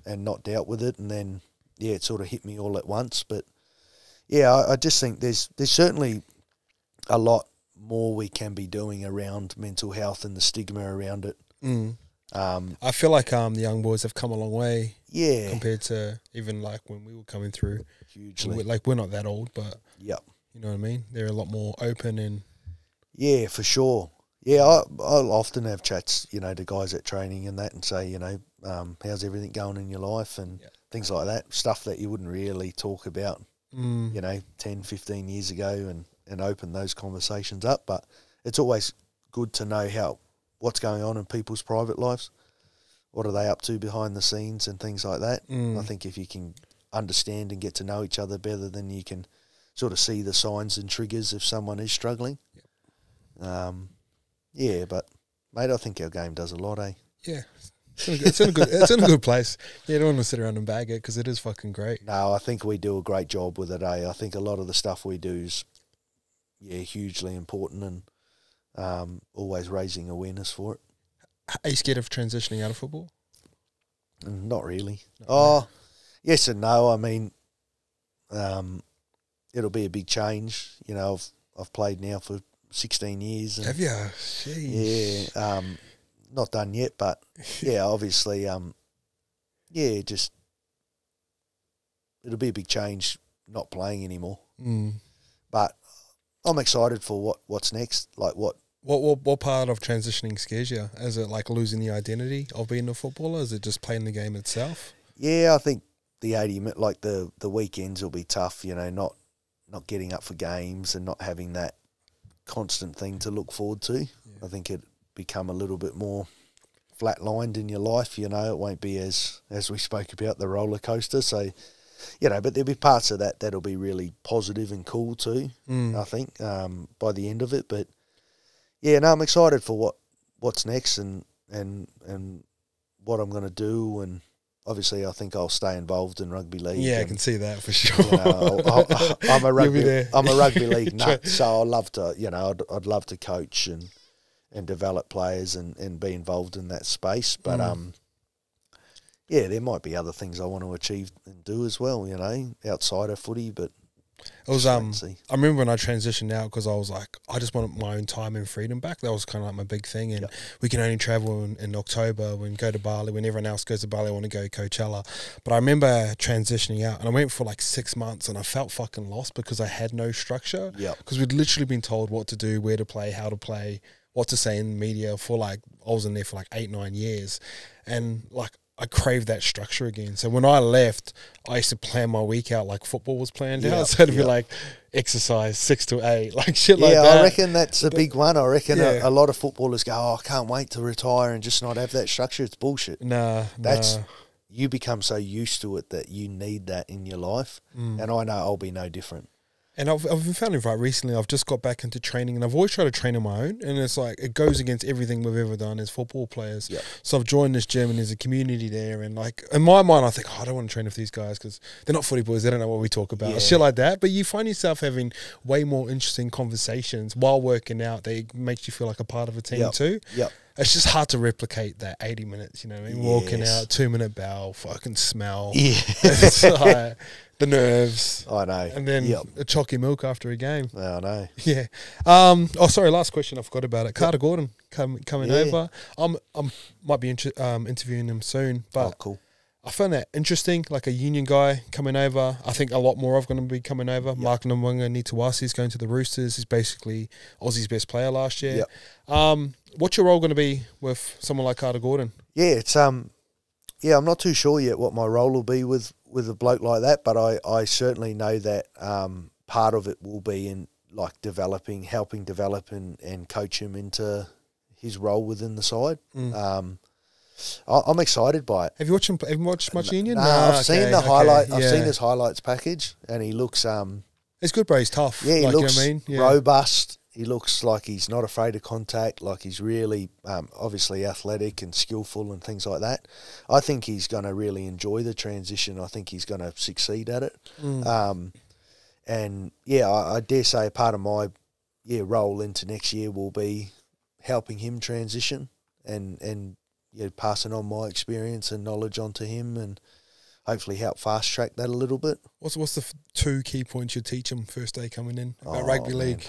and not dealt with it. And then, it sort of hit me all at once. But, I just think there's certainly a lot more we can be doing around mental health and the stigma around it. I feel like the young boys have come a long way. Yeah. Compared to even like when we were coming through. Hugely. We're not that old, but yep. You know what I mean? They're a lot more open and... Yeah, for sure. Yeah, I'll often have chats, to guys at training and that and say, how's everything going in your life and things like that. Stuff that you wouldn't really talk about, 10, 15 years ago and open those conversations up. But it's always good to know what's going on in people's private lives. What are they up to behind the scenes and things like that. I think if you can understand and get to know each other better, then you can sort of see the signs and triggers if someone is struggling. But, mate, I think our game does a lot, eh? Yeah. It's in a good place. Yeah, you don't want to sit around and bag it because it is fucking great. No, I think we do a great job with it, eh? I think a lot of the stuff we do is, hugely important and always raising awareness for it. Are you scared of transitioning out of football? Not really. Yes and no. I mean, it'll be a big change. I've played now for 16 years. And, have you? Jeez. Yeah. Not done yet, but obviously, just it'll be a big change not playing anymore. But I'm excited for what's next. Like what part of transitioning scares you? Is it like losing the identity of being a footballer? Is it just playing the game itself? Yeah, I think the 80 minute, like the weekends will be tough. Not getting up for games and not having that constant thing to look forward to. Yeah. I think it become a little bit more flatlined in your life. It won't be as we spoke about the roller coaster. So, but there'll be parts of that that'll be really positive and cool too. I think by the end of it. But I'm excited for what's next and what I'm going to do. And obviously, I think I'll stay involved in rugby league. Yeah, I can see that for sure. I'm a rugby league nut, so I love to. I'd love to coach and develop players and be involved in that space. But there might be other things I want to achieve and do as well. Outside of footy, but. It was I remember when I transitioned out because I was like, I just wanted my own time and freedom back. That was kind of like my big thing. And we can only travel in October. We can go to Bali. When everyone else goes to Bali, I want to go to Coachella. But I remember transitioning out and I went for like 6 months and I felt fucking lost because I had no structure. Because we'd literally been told what to do, where to play, how to play, what to say in media for like, I was in there for like 8-9 years, and like I crave that structure again. So when I left, I used to plan my week out like football was planned out. So it'd be like exercise 6 to 8, like shit like that. Yeah, I reckon that's a big one. I reckon Yeah. a lot of footballers go, oh, I can't wait to retire and just not have that structure. It's bullshit. Nah. You become so used to it that you need that in your life. And I know I'll be no different. And I've been found it right recently. I've just got back into training, and I've always tried to train on my own. And it's like it goes against everything we've ever done as football players. Yep. So I've joined this gym, and there's a community there. And like in my mind, I think, I don't want to train with these guys because they're not footy boys. They don't know what we talk about, shit like that. But you find yourself having way more interesting conversations while working out. That makes you feel like a part of a team too. Yep. It's just hard to replicate that 80 minutes. You know what I mean? Walking out, 2-minute bell, fucking smell. Yeah. It's like the nerves. I know. And then a chalky milk after a game. I know. Yeah. Sorry. Last question. I forgot about it. Carter Gordon coming over. Might be interviewing him soon. But cool. I found that interesting. Like a union guy coming over. I think a lot more of going to be coming over. Yep. Mark Namwanga Nitawasi's going to the Roosters. He's basically Aussie's best player last year. Yep. What's your role going to be with someone like Carter Gordon? Yeah, it's I'm not too sure yet what my role will be with a bloke like that, but I certainly know that part of it will be in like helping develop and coach him into his role within the side. I'm excited by it. Have you watched much Union? No, I've seen the highlight. I've seen his highlights package, and he looks it's good, bro. He's tough. Yeah, he looks you know what I mean? robust. He looks like he's not afraid of contact. Like he's really obviously athletic and skillful and things like that. I think he's going to really enjoy the transition. I think he's going to succeed at it. And yeah, I dare say a part of my role into next year will be helping him transition and passing on my experience and knowledge onto him, and hopefully help fast track that a little bit. What's the 2 key points you teach him first day coming in about rugby league?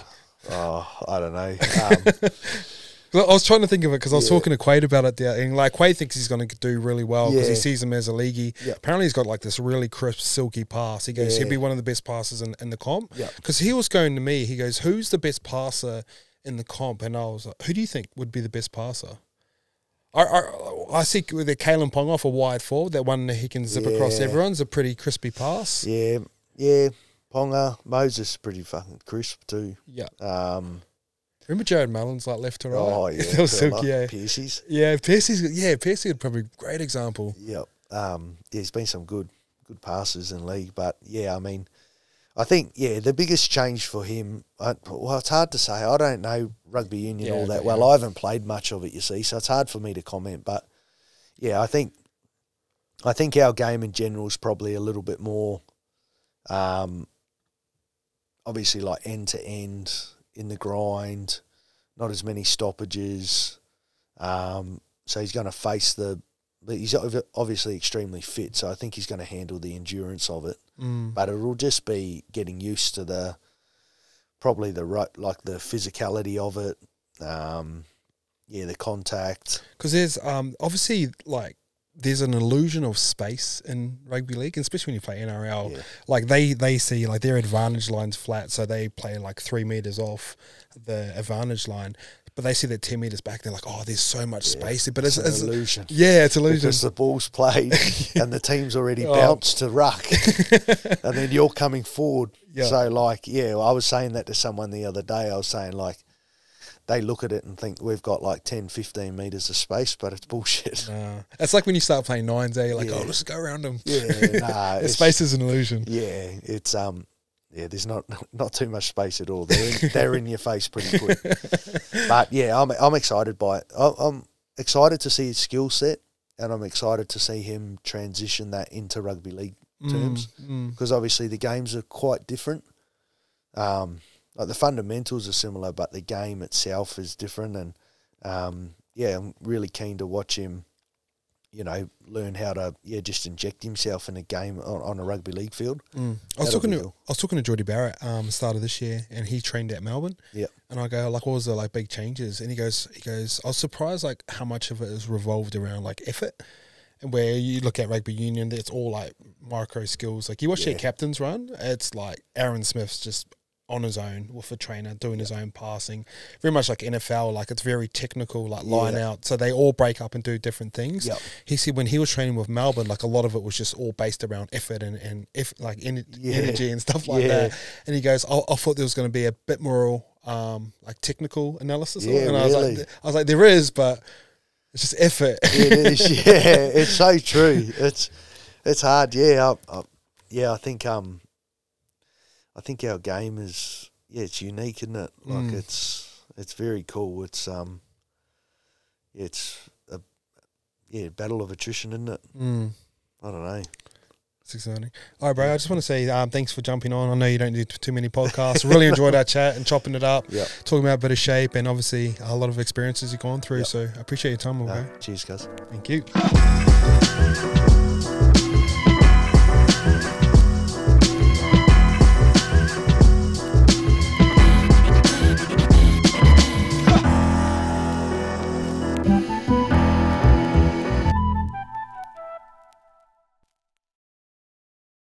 Oh, I don't know. I was trying to think of it because I was talking to Quade about it there, and like Quade thinks he's going to do really well because he sees him as a leaguey. Apparently he's got like this really crisp, silky pass. He goes, he'll be one of the best passers in the comp. Because he was going to me, he goes, who's the best passer in the comp? And I was like, who do you think would be the best passer? I see with the Kalen Ponga off a wide forward, that one that he can zip across everyone's a pretty crispy pass. Yeah. Ponga, Moses pretty fucking crisp too. Yeah. Remember Jared Mullins like left to right? Oh yeah, that was silky. Piercy's. Yeah, Piercy would probably be a great example. Yep. There's been some good passes in league, but yeah, I mean, I think the biggest change for him. It's hard to say. I don't know rugby union all that well. I haven't played much of it, you see, so it's hard for me to comment. But yeah, I think our game in general is probably a little bit more. Obviously, like end to end in the grind, not as many stoppages. So he's going to face he's obviously extremely fit, so I think he's going to handle the endurance of it. But it'll just be getting used to the physicality of it. The contact. Because there's obviously like there's an illusion of space in rugby league, and especially when you play NRL. Yeah. Like they see like their advantage line's flat, so they play like 3 meters off the advantage line. But they see that 10 metres back, they're like, oh, there's so much space there. But it's an illusion. Yeah, it's an illusion. Because the ball's played and the team's already bounced to ruck. And then you're coming forward. Yeah. So, like, I was saying that to someone the other day. I was saying, like, they look at it and think we've got, like, 10, 15 metres of space, but it's bullshit. It's like when you start playing nines, you're like, oh, let's go around them. Yeah, nah. The space is an illusion. Yeah, it's... there's not too much space at all. They're in your face pretty quick. But yeah, I'm excited by it. I'm excited to see his skill set, and I'm excited to see him transition that into rugby league terms, because obviously the games are quite different. Like the fundamentals are similar, but the game itself is different. And I'm really keen to watch him. Learn how to just inject himself in a game on a rugby league field. I was talking to Geordie Barrett start of this year, and he trained at Melbourne. Yeah, and I go like, what was the like big changes? And he goes, I was surprised like how much of it is revolved around like effort, and where you look at rugby union, it's all like micro skills. Like you watch their captains run, it's like Aaron Smith's just on his own with a trainer, doing his own passing. Very much like NFL, like it's very technical, like line out. So they all break up and do different things. Yep. He said when he was training with Melbourne, like a lot of it was just all based around effort and energy and stuff like that. And he goes, I thought there was going to be a bit more like technical analysis. Yeah, and really. I was like, there is, but it's just effort. It is, yeah. It's so true. It's hard, yeah. I think our game is, it's unique, isn't it? Like it's very cool. It's a battle of attrition, isn't it? I don't know. It's exciting. All right, bro. I just want to say thanks for jumping on. I know you don't do too many podcasts. Really enjoyed our chat and chopping it up, talking about a bit of shape and obviously a lot of experiences you've gone through. So I appreciate your time, okay? Cheers, guys. Thank you.